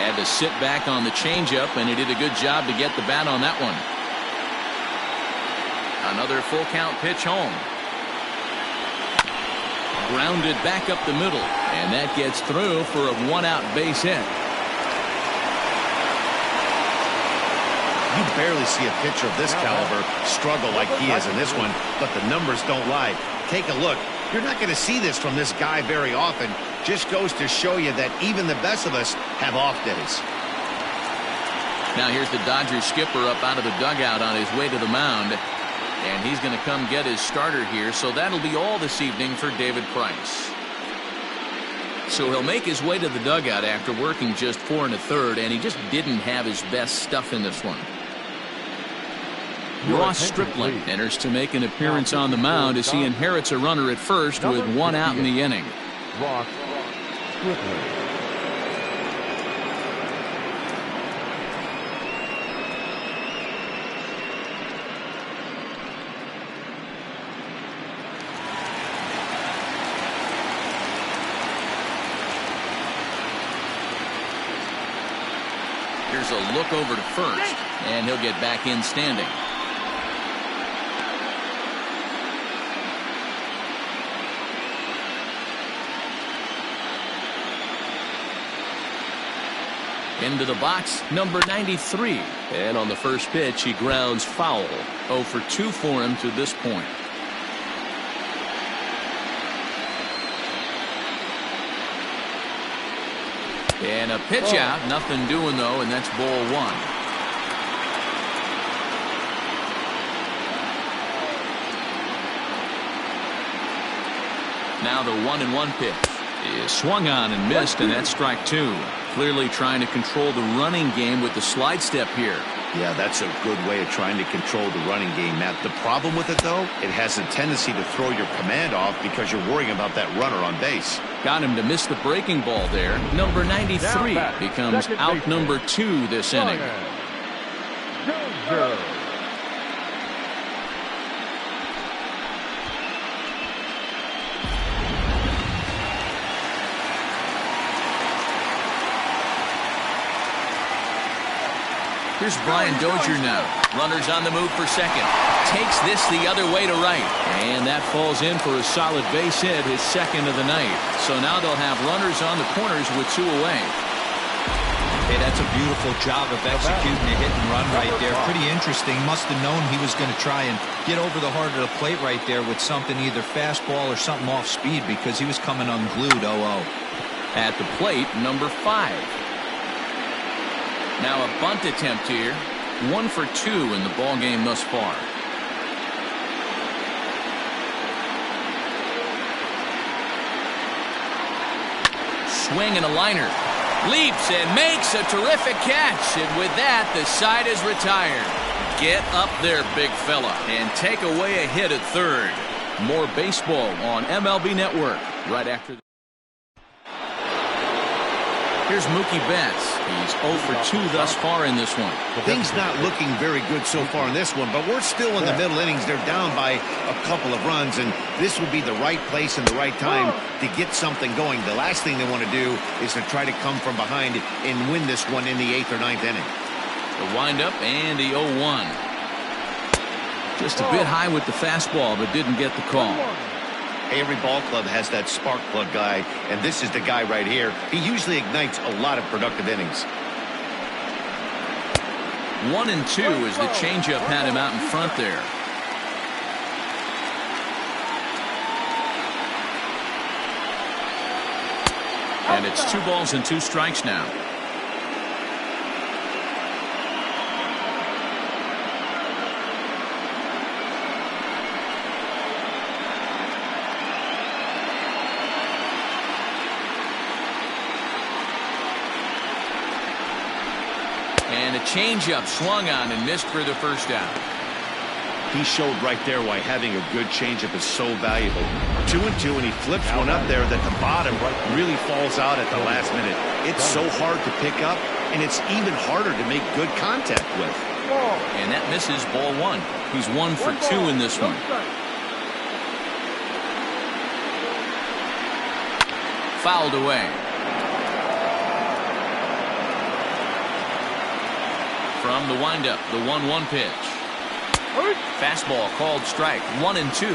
Had to sit back on the changeup, and he did a good job to get the bat on that one. Another full count pitch home. Grounded back up the middle, and that gets through for a 1-out base hit. You barely see a pitcher of this caliber struggle like he is in this one, but the numbers don't lie. Take a look. You're not going to see this from this guy very often. Just goes to show you that even the best of us have off days. Now here's the Dodgers skipper up out of the dugout on his way to the mound, and he's going to come get his starter here, so that'll be all this evening for David Price. So he'll make his way to the dugout after working just 4 1/3, and he just didn't have his best stuff in this one. Ross Stripling enters to make an appearance on the mound as he inherits a runner at first with 1 out in the inning. Ross Stripling. Here's a look over to first, and he'll get back in standing. Into the box, number 93. And on the first pitch, he grounds foul. 0 for 2 for him to this point. And a pitch out, nothing doing though, and that's ball 1. Now the 1-1 pitch is swung on and missed, and that's strike 2. Clearly trying to control the running game with the slide step here. Yeah, that's a good way of trying to control the running game, Matt. The problem with it, though, it has a tendency to throw your command off because you're worrying about that runner on base. Got him to miss the breaking ball there. Number 93 becomes out number 2 this inning. Here's Brian Dozier now. Runners on the move for second. Takes this the other way to right. And that falls in for a solid base hit, his second of the night. So now they'll have runners on the corners with 2 away. Hey, that's a beautiful job of executing a hit and run right there. Pretty interesting. Must have known he was going to try and get over the heart of the plate right there with something, either fastball or something off speed, because he was coming unglued. 0-0. At the plate, number 5. Now a bunt attempt here. 1 for 2 in the ball game thus far. Swing and a liner. Leaps and makes a terrific catch. And with that, the side is retired. Get up there, big fella, and take away a hit at third. More baseball on MLB Network right after this. Here's Mookie Betts. He's 0 for 2 thus far in this one. Things not looking very good so far in this one, but we're still in the middle innings. They're down by a couple of runs, and this would be the right place and the right time to get something going. The last thing they want to do is to try to come from behind and win this one in the 8th or 9th inning. The windup and the 0-1. Just a bit high with the fastball, but didn't get the call. Every ball club has that spark plug guy, and this is the guy right here. He usually ignites a lot of productive innings. 1 and 2 as the changeup had him out in front there. And it's 2 balls and 2 strikes now. And a changeup swung on and missed for the first out. He showed right there why having a good changeup is so valuable. 2 and 2, and he flips one up there that the bottom really falls out at the last minute. It's so hard to pick up, and it's even harder to make good contact with. And that misses ball 1. He's 1 for 2 in this one. Fouled away. From the windup, the 1-1 pitch. Fastball called strike, 1-2.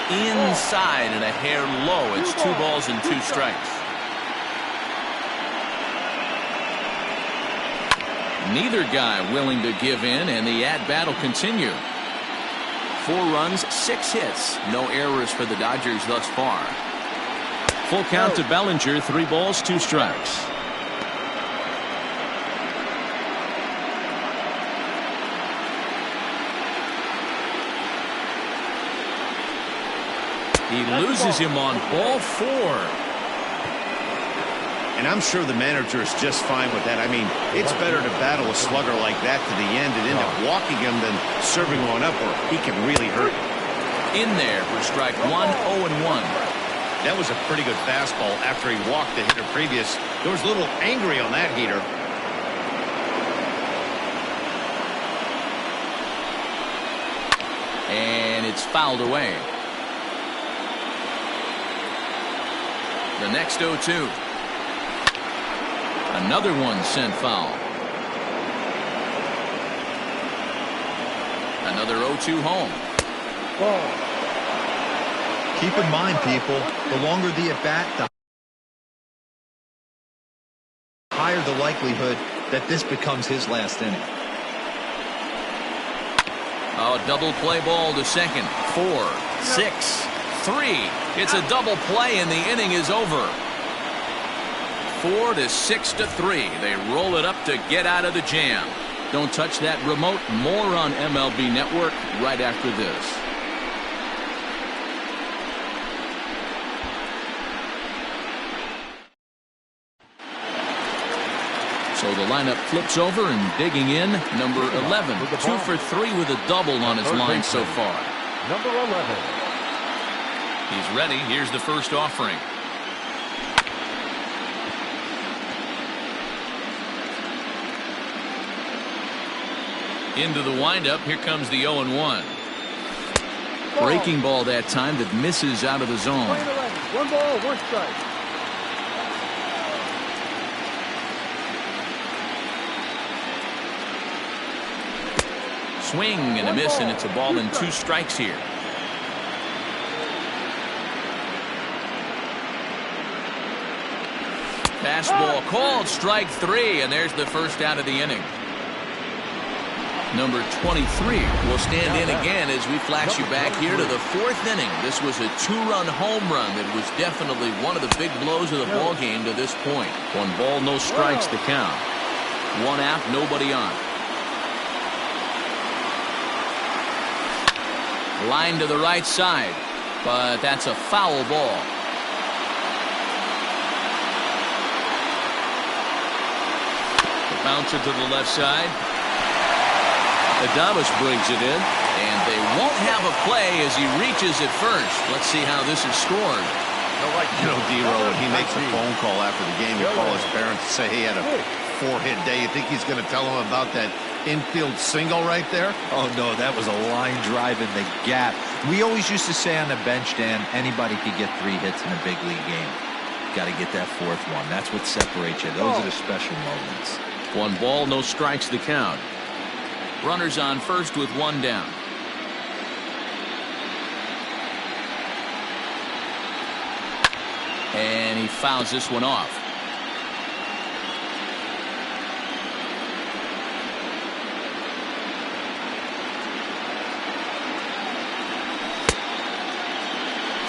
Inside and a hair low. It's 2 balls and 2 strikes. Neither guy willing to give in, and the at-bat will continue. 4 runs, 6 hits. No errors for the Dodgers thus far. Full count to Bellinger, 3 balls, 2 strikes. He loses him on ball 4. And I'm sure the manager is just fine with that. I mean, it's better to battle a slugger like that to the end and end up walking him than serving one up, or he can really hurt you. In there for strike 1, 0-1. That was a pretty good fastball after he walked the hitter previous. There was a little angry on that heater. And it's fouled away. The next 0-2. Another one sent foul. Another 0-2 home. Keep in mind, people, the longer the at-bat, the higher the likelihood that this becomes his last inning. Oh, double play ball to second. 4, 6, 3. It's a double play and the inning is over. 4 to 6 to 3. They roll it up to get out of the jam. Don't touch that remote. More on MLB Network right after this. So the lineup flips over, and digging in, number 11, 2 for 3 with a double on his line so far. Number 11. He's ready. Here's the first offering. Into the windup. Here comes the 0-1. Breaking ball that time that misses out of the zone. 1 ball, 1 strike. Swing and a miss, and it's a ball and 2 strikes here. Fastball called strike 3, and there's the first out of the inning. Number 23 will stand in again as we flash you back here to the 4th inning. This was a 2-run home run that was definitely one of the big blows of the ball game to this point. 1 ball, no strikes to count. 1 out, nobody on. Line to the right side, but that's a foul ball. The bouncer to the left side. Adames brings it in, and they won't have a play as he reaches at first. Let's see how this is scored. You know, D-Roll, when he makes a phone call after the game, he'll call his parents and say he had a 4-hit day. You think he's going to tell them about that infield single right there? Oh, no, that was a line drive in the gap. We always used to say on the bench, Dan, anybody could get 3 hits in a big league game. Got to get that 4th one. That's what separates you. Those are the special moments. 1 ball, no strikes to count. Runners on first with 1 down. And he fouls this one off.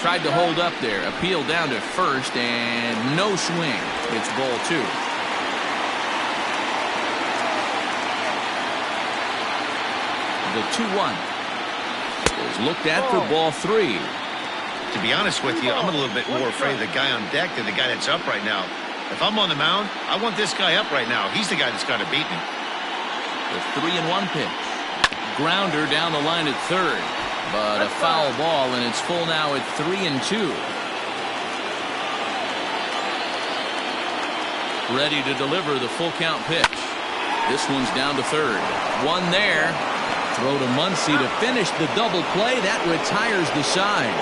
Tried to hold up there. Appeal down to first, and no swing. It's ball 2. The 2-1 is looked at for ball 3. To be honest with you, I'm a little bit more afraid of the guy on deck than the guy that's up right now. If I'm on the mound, I want this guy up right now. He's the guy that's got to beat me. The 3-1 pitch. Grounder down the line at third. But a foul ball, and it's full now at 3-2. Ready to deliver the full count pitch. This one's down to third. 1 there. Throw to Muncy to finish the double play. That retires the side.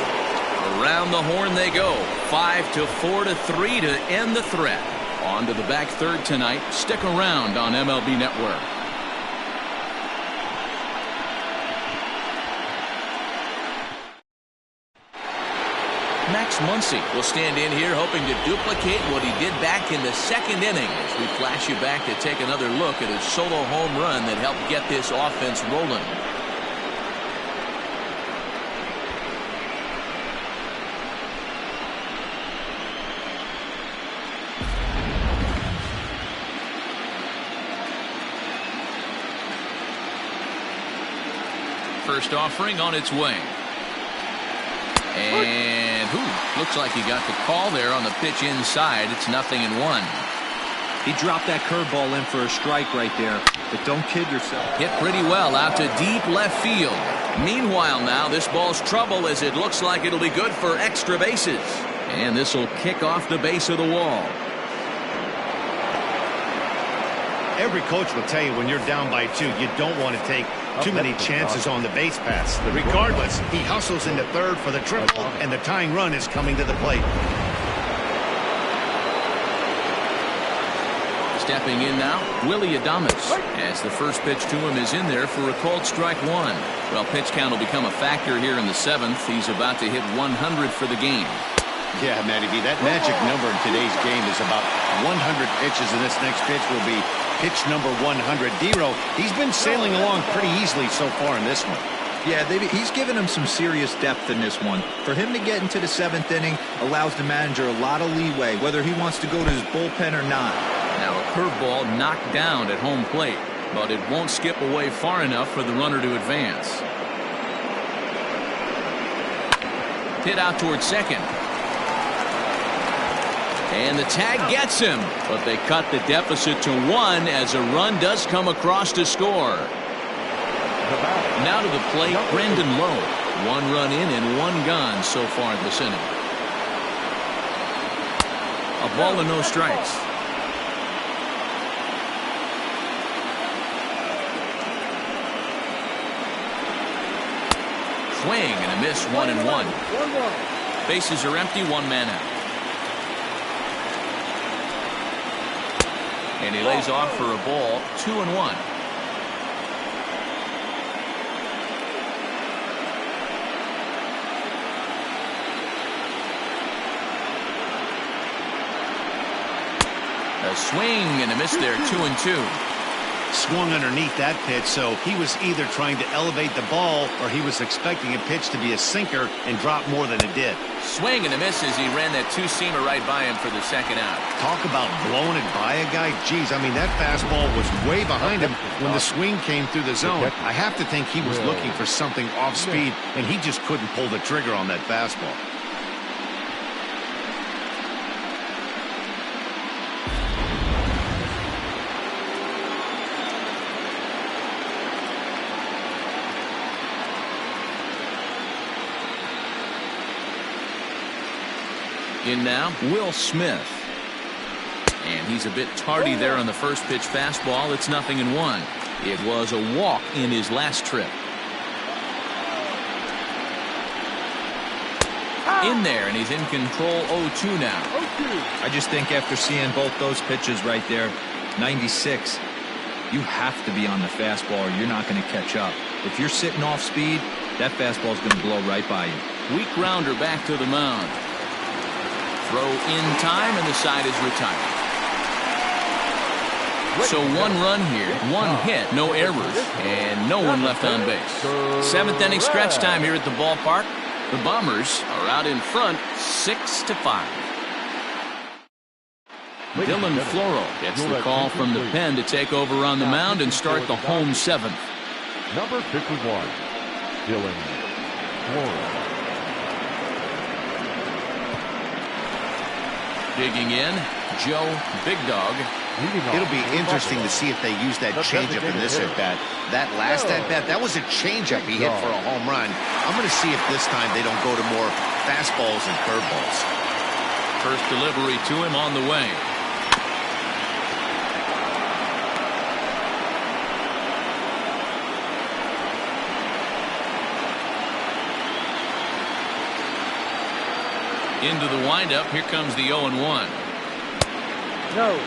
Around the horn they go. 5-4 to 3 to end the threat. On to the back third tonight. Stick around on MLB Network. Max Muncy will stand in here hoping to duplicate what he did back in the second inning as we flash you back to take another look at his solo home run that helped get this offense rolling. First offering on its way. And looks like he got the call there on the pitch inside. It's 0-1. He dropped that curveball in for a strike right there. But don't kid yourself. Hit pretty well out to deep left field. Meanwhile now this ball's trouble as it looks like it'll be good for extra bases. And this will kick off the base of the wall. Every coach will tell you when you're down by 2, you don't want to take too many chances on the base pass. Regardless, he hustles into third for the triple, and the tying run is coming to the plate. Stepping in now, Willie Adames, as the first pitch to him is in there for a called strike 1. Well, pitch count will become a factor here in the 7th. He's about to hit 100 for the game. Yeah, Matty B, that magic number in today's game is about 100 pitches, and this next pitch will be pitch number 100. Dero, he's been sailing along pretty easily so far in this one. Yeah, he's given him some serious depth in this one. For him to get into the 7th inning allows the manager a lot of leeway, whether he wants to go to his bullpen or not. Now a curveball knocked down at home plate, but it won't skip away far enough for the runner to advance. Hit out towards second. And the tag gets him, but they cut the deficit to 1 as a run does come across to score. Now to the plate, Brendan Lowe. 1 run in and 1 gone so far this inning. A ball and no strikes. Swing and a miss, 1-1. Bases are empty, 1 man out. And he lays off for a ball, 2-1. A swing and a miss there, 2-2. Swung underneath that pitch, so he was either trying to elevate the ball or he was expecting a pitch to be a sinker and drop more than it did. Swing and a miss as he ran that 2-seamer right by him for the second out. Talk about blowing it by a guy. Geez, I mean, that fastball was way behind him when the swing came through the zone. I have to think he was looking for something off speed, and he just couldn't pull the trigger on that fastball. In now, Will Smith. And he's a bit tardy there on the first pitch fastball. It's 0-1. It was a walk in his last trip. In there, and he's in control 0-2 now. I just think after seeing both those pitches right there, 96, you have to be on the fastball or you're not going to catch up. If you're sitting off speed, that fastball is going to blow right by you. Weak grounder back to the mound. Throw in time, and the side is retired. So 1 run here, 1 hit, no errors, and no one left on base. 7th inning stretch time here at the ballpark. The Bombers are out in front, 6-5. Dylan Floro gets the call from the pen to take over on the mound and start the home 7th. Number 51, Dylan Floro. Digging in, Joe Big Dog. It'll be interesting to see if they use that changeup in this at-bat. That last at-bat, that was a changeup he hit for a home run. I'm going to see if this time they don't go to more fastballs and curveballs. First delivery to him on the way. Into the windup. Here comes the 0-1. No.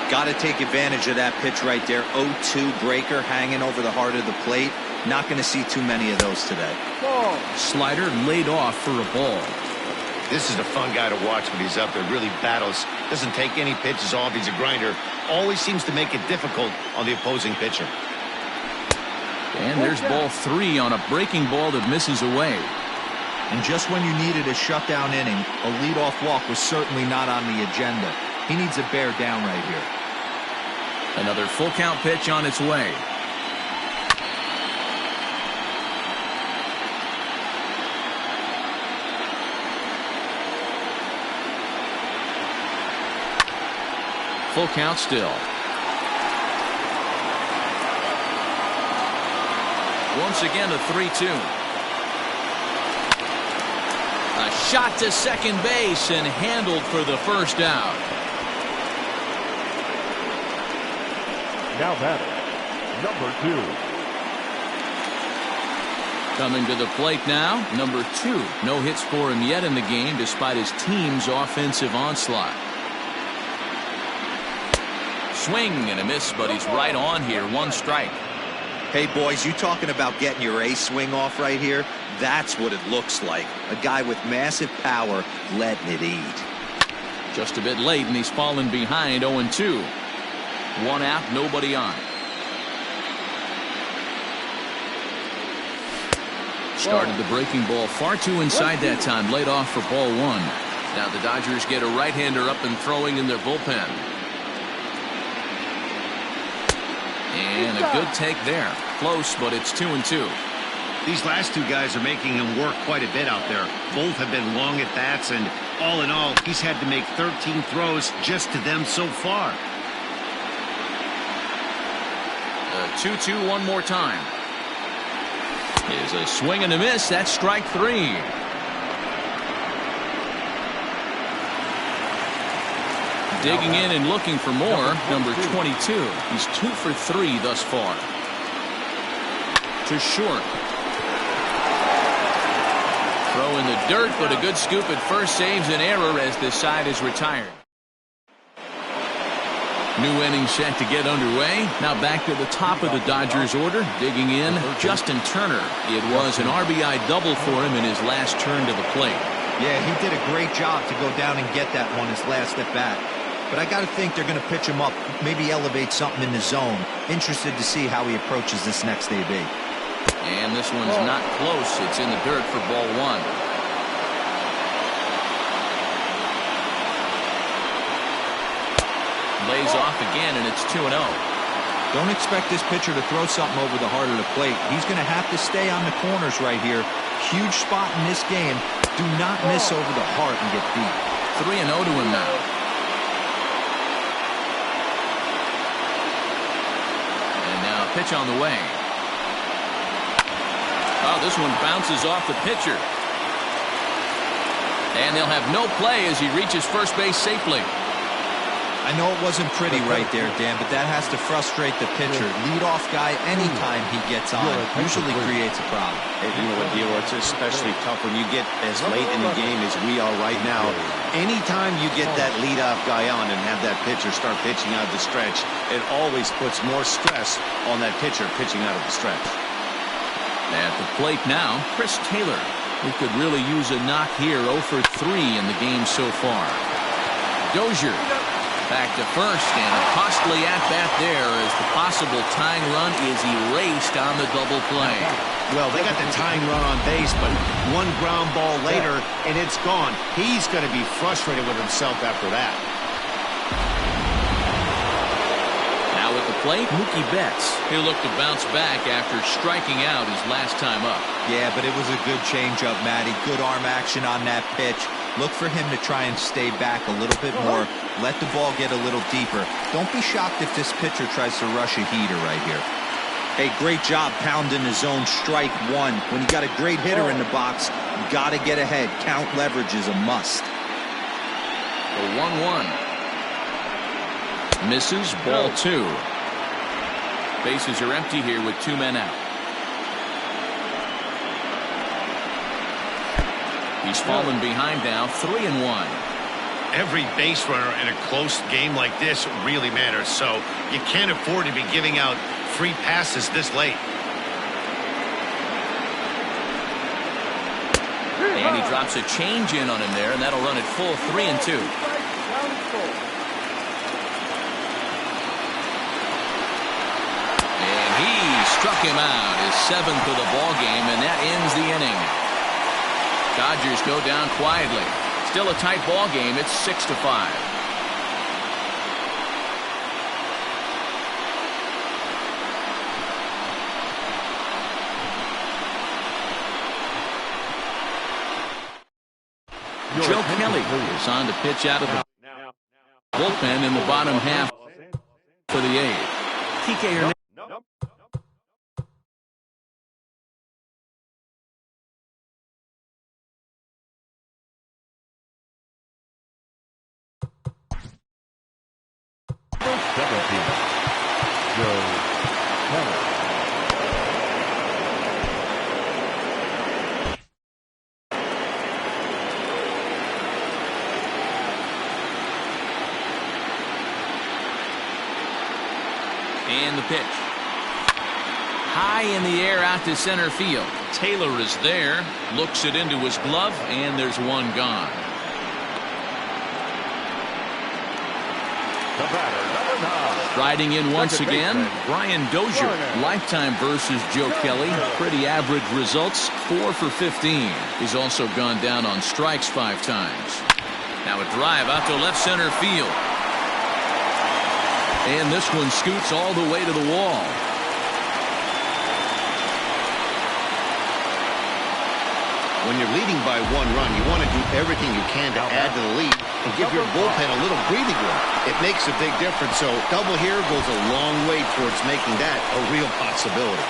Got to take advantage of that pitch right there. 0-2 breaker hanging over the heart of the plate. Not going to see too many of those today. Ball. Slider laid off for a ball. This is a fun guy to watch when he's up there. Really battles. Doesn't take any pitches off. He's a grinder. Always seems to make it difficult on the opposing pitcher. And there's ball 3 on a breaking ball that misses away. And just when you needed a shutdown inning, a leadoff walk was certainly not on the agenda. He needs a bear down right here. Another full count pitch on its way. Full count still. Once again a 3-2. A shot to second base and handled for the first out. Now batting, number 2. Coming to the plate now, number 2. No hits for him yet in the game despite his team's offensive onslaught. Swing and a miss, but he's right on here. 1 strike. Hey, boys, you talking about getting your ace swing off right here? That's what it looks like. A guy with massive power letting it eat. Just a bit late, and he's fallen behind 0-2. 1 out, nobody on. Started the breaking ball far too inside that time. Laid off for ball 1. Now the Dodgers get a right-hander up and throwing in their bullpen. And a good take there. Close, but it's 2-2. These last 2 guys are making him work quite a bit out there. Both have been long at bats, and all in all, he's had to make 13 throws just to them so far. 2-2 one more time. Is a swing and a miss. That's strike 3. Digging in and looking for more. Number 22. He's 2 for 3 thus far. To short. Throw in the dirt, but a good scoop at first saves an error as this side is retired. New inning set to get underway. Now back to the top of the Dodgers order. Digging in, Justin Turner. It was an RBI double for him in his last turn to the plate. Yeah, he did a great job to go down and get that one his last at bat. But I got to think they're going to pitch him up, maybe elevate something in the zone. Interested to see how he approaches this next AB. And this one's not close. It's in the dirt for ball 1. Lays off again, and it's 2-0. Don't expect this pitcher to throw something over the heart of the plate. He's going to have to stay on the corners right here. Huge spot in this game. Do not miss over the heart and get beat. 3-0 to him now. And now a pitch on the way. Oh, this one bounces off the pitcher. And they'll have no play as he reaches first base safely. I know it wasn't pretty right there, Dan, but that has to frustrate the pitcher. Leadoff guy, anytime he gets on, usually creates a problem. Hey, you know what, Dior, it's especially tough when you get as late in the game as we are right now. Anytime you get that leadoff guy on and have that pitcher start pitching out of the stretch, it always puts more stress on that pitcher pitching out of the stretch. At the plate now, Chris Taylor, who could really use a knock here. 0 for 3 in the game so far. Dozier back to first, and a costly at-bat there as the possible tying run is erased on the double play. Well, they got the tying run on base, but one ground ball later, and it's gone. He's going to be frustrated with himself after that. Now at the plate, Mookie Betts. He'll look to bounce back after striking out his last time up. Yeah, but it was a good changeup, Matty. Good arm action on that pitch. Look for him to try and stay back a little bit more. Let the ball get a little deeper. Don't be shocked if this pitcher tries to rush a heater right here. Hey, great job pounding the zone strike one. When you got a great hitter in the box, you got to get ahead. Count leverage is a must. The 1-1. Misses, ball 2. Bases are empty here with 2 men out. He's fallen behind now, 3-1. Every base runner in a close game like this really matters, so you can't afford to be giving out free passes this late. And he drops a change in on him there, and that'll run it full 3-2. And he struck him out, his 7th of the ball game, and that ends the inning. Dodgers go down quietly. Still a tight ball game. It's 6-5. Joe Kelly is on to pitch out of the bullpen in the bottom half for the A's. TK Hernandez. And the pitch. High in the air out to center field. Taylor is there, looks it into his glove, and there's one gone. The batter, number 9. Riding in once again, Brian Dozier. Lifetime versus Joe Kelly. Pretty average results, 4 for 15. He's also gone down on strikes 5 times. Now a drive out to left center field. And this one scoots all the way to the wall. When you're leading by 1 run, you want to do everything you can to add to the lead and give your bullpen a little breathing room. It makes a big difference, so double here goes a long way towards making that a real possibility.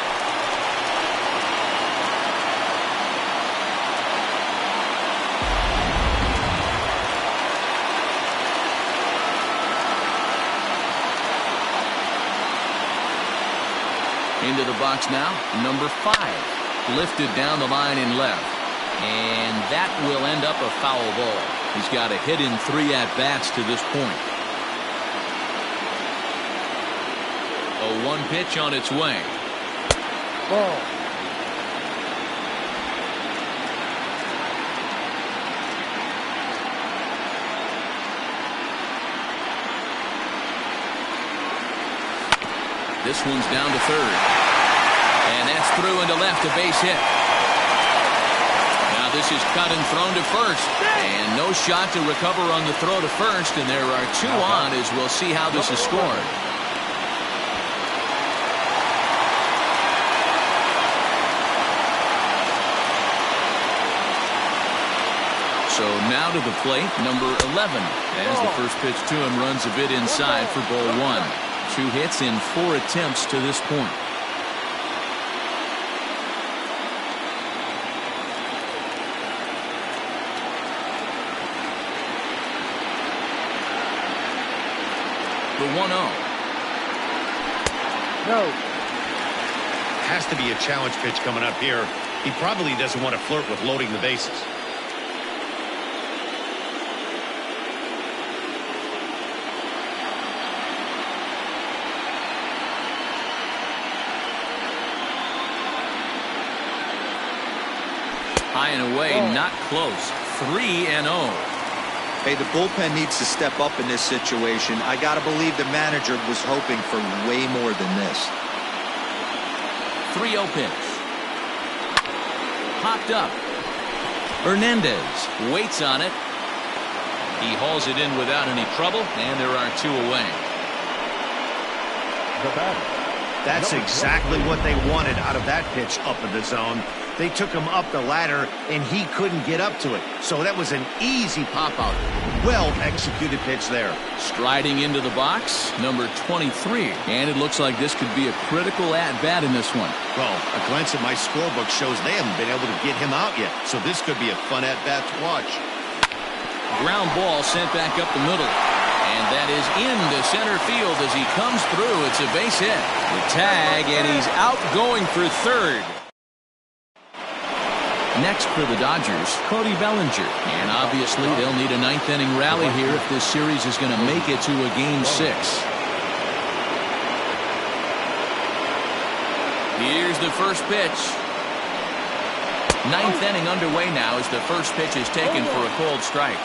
Into the box now, number 5. Lifted down the line in left. And that will end up a foul ball. He's got a hit in 3 at-bats to this point. A 1 pitch on its way. Ball. This one's down to third. And that's through into left, a base hit. Now this is cut and thrown to first. And no shot to recover on the throw to first. And there are 2 on as we'll see how this is scored. So now to the plate, number 11. As the first pitch to him runs a bit inside for ball 1. 2 hits in 4 attempts to this point. The 1-0. No. Has to be a challenge pitch coming up here. He probably doesn't want to flirt with loading the bases. High and away, not close. 3-0. Hey, the bullpen needs to step up in this situation. I got to believe the manager was hoping for way more than this. 3-0 pitch. Popped up. Hernandez waits on it. He hauls it in without any trouble, and there are 2 away. The batter. That's exactly what they wanted out of that pitch up in the zone. They took him up the ladder, and he couldn't get up to it. So that was an easy pop-out. Well-executed pitch there. Striding into the box, number 23. And it looks like this could be a critical at-bat in this one. Well, a glance at my scorebook shows they haven't been able to get him out yet. So this could be a fun at-bat to watch. Ground ball sent back up the middle. And that is into center field as he comes through. It's a base hit. The tag, and he's out going for third. Next for the Dodgers, Cody Bellinger. And obviously they'll need a ninth-inning rally here if this series is going to make it to a Game 6. Here's the first pitch. Ninth inning underway now as the first pitch is taken for a cold strike.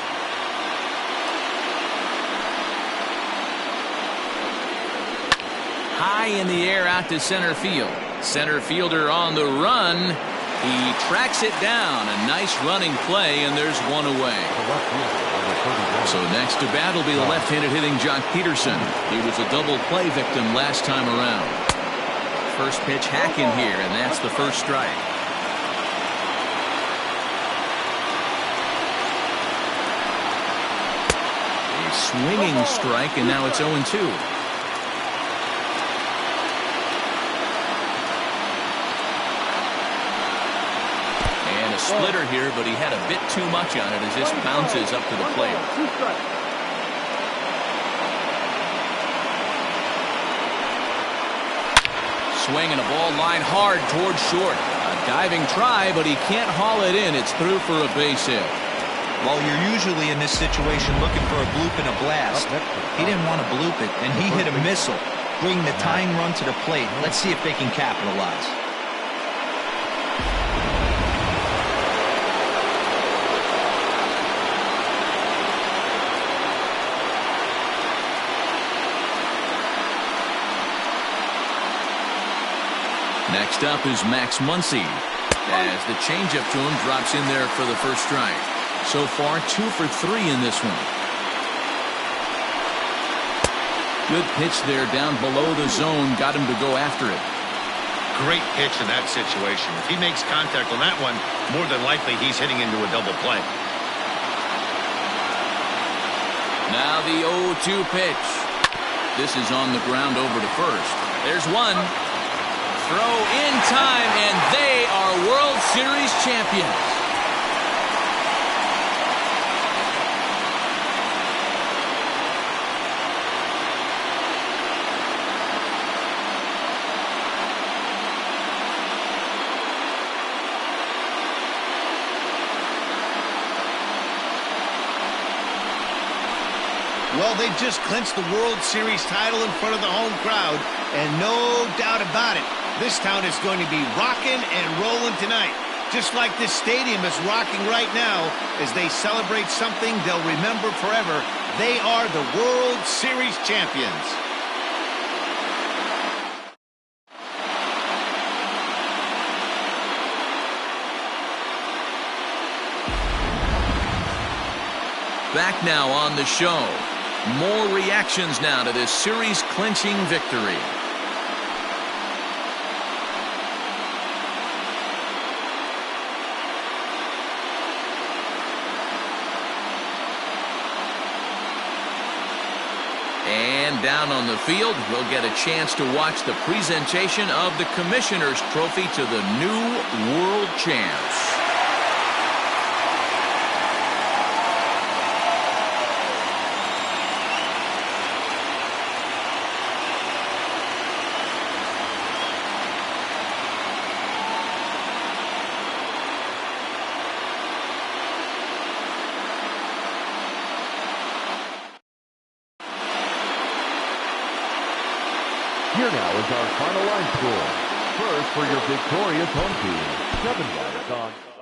High in the air out to center field. Center fielder on the run. He tracks it down. A nice running play, and there's one away. So next to bat will be the left-handed hitting Jock Peterson. He was a double play victim last time around. First pitch hacking here, and that's the first strike. A swinging strike, and now it's 0-2. Splitter here, but he had a bit too much on it as this bounces up to the plate. Swinging a ball line hard towards short. A diving try, but he can't haul it in. It's through for a base hit. Well, you're usually in this situation looking for a bloop and a blast. He didn't want to bloop it, and he hit a missile, bringing the tying run to the plate. Let's see if they can capitalize. Next up is Max Muncy, as the changeup to him drops in there for the first strike. So far, 2 for 3 in this one. Good pitch there down below the zone, got him to go after it. Great pitch in that situation. If he makes contact on that one, more than likely he's hitting into a double play. Now the 0-2 pitch. This is on the ground over to first. There's one. Throw in time, and they are World Series champions. Well, they just clinched the World Series title in front of the home crowd, and no doubt about it, this town is going to be rocking and rolling tonight. Just like this stadium is rocking right now as they celebrate something they'll remember forever. They are the World Series champions. Back now on the show. More reactions now to this series-clinching victory. And down on the field, we'll get a chance to watch the presentation of the Commissioner's Trophy to the new world champs. Here now is our final line score. First, for your victorious home team, 7 runs on...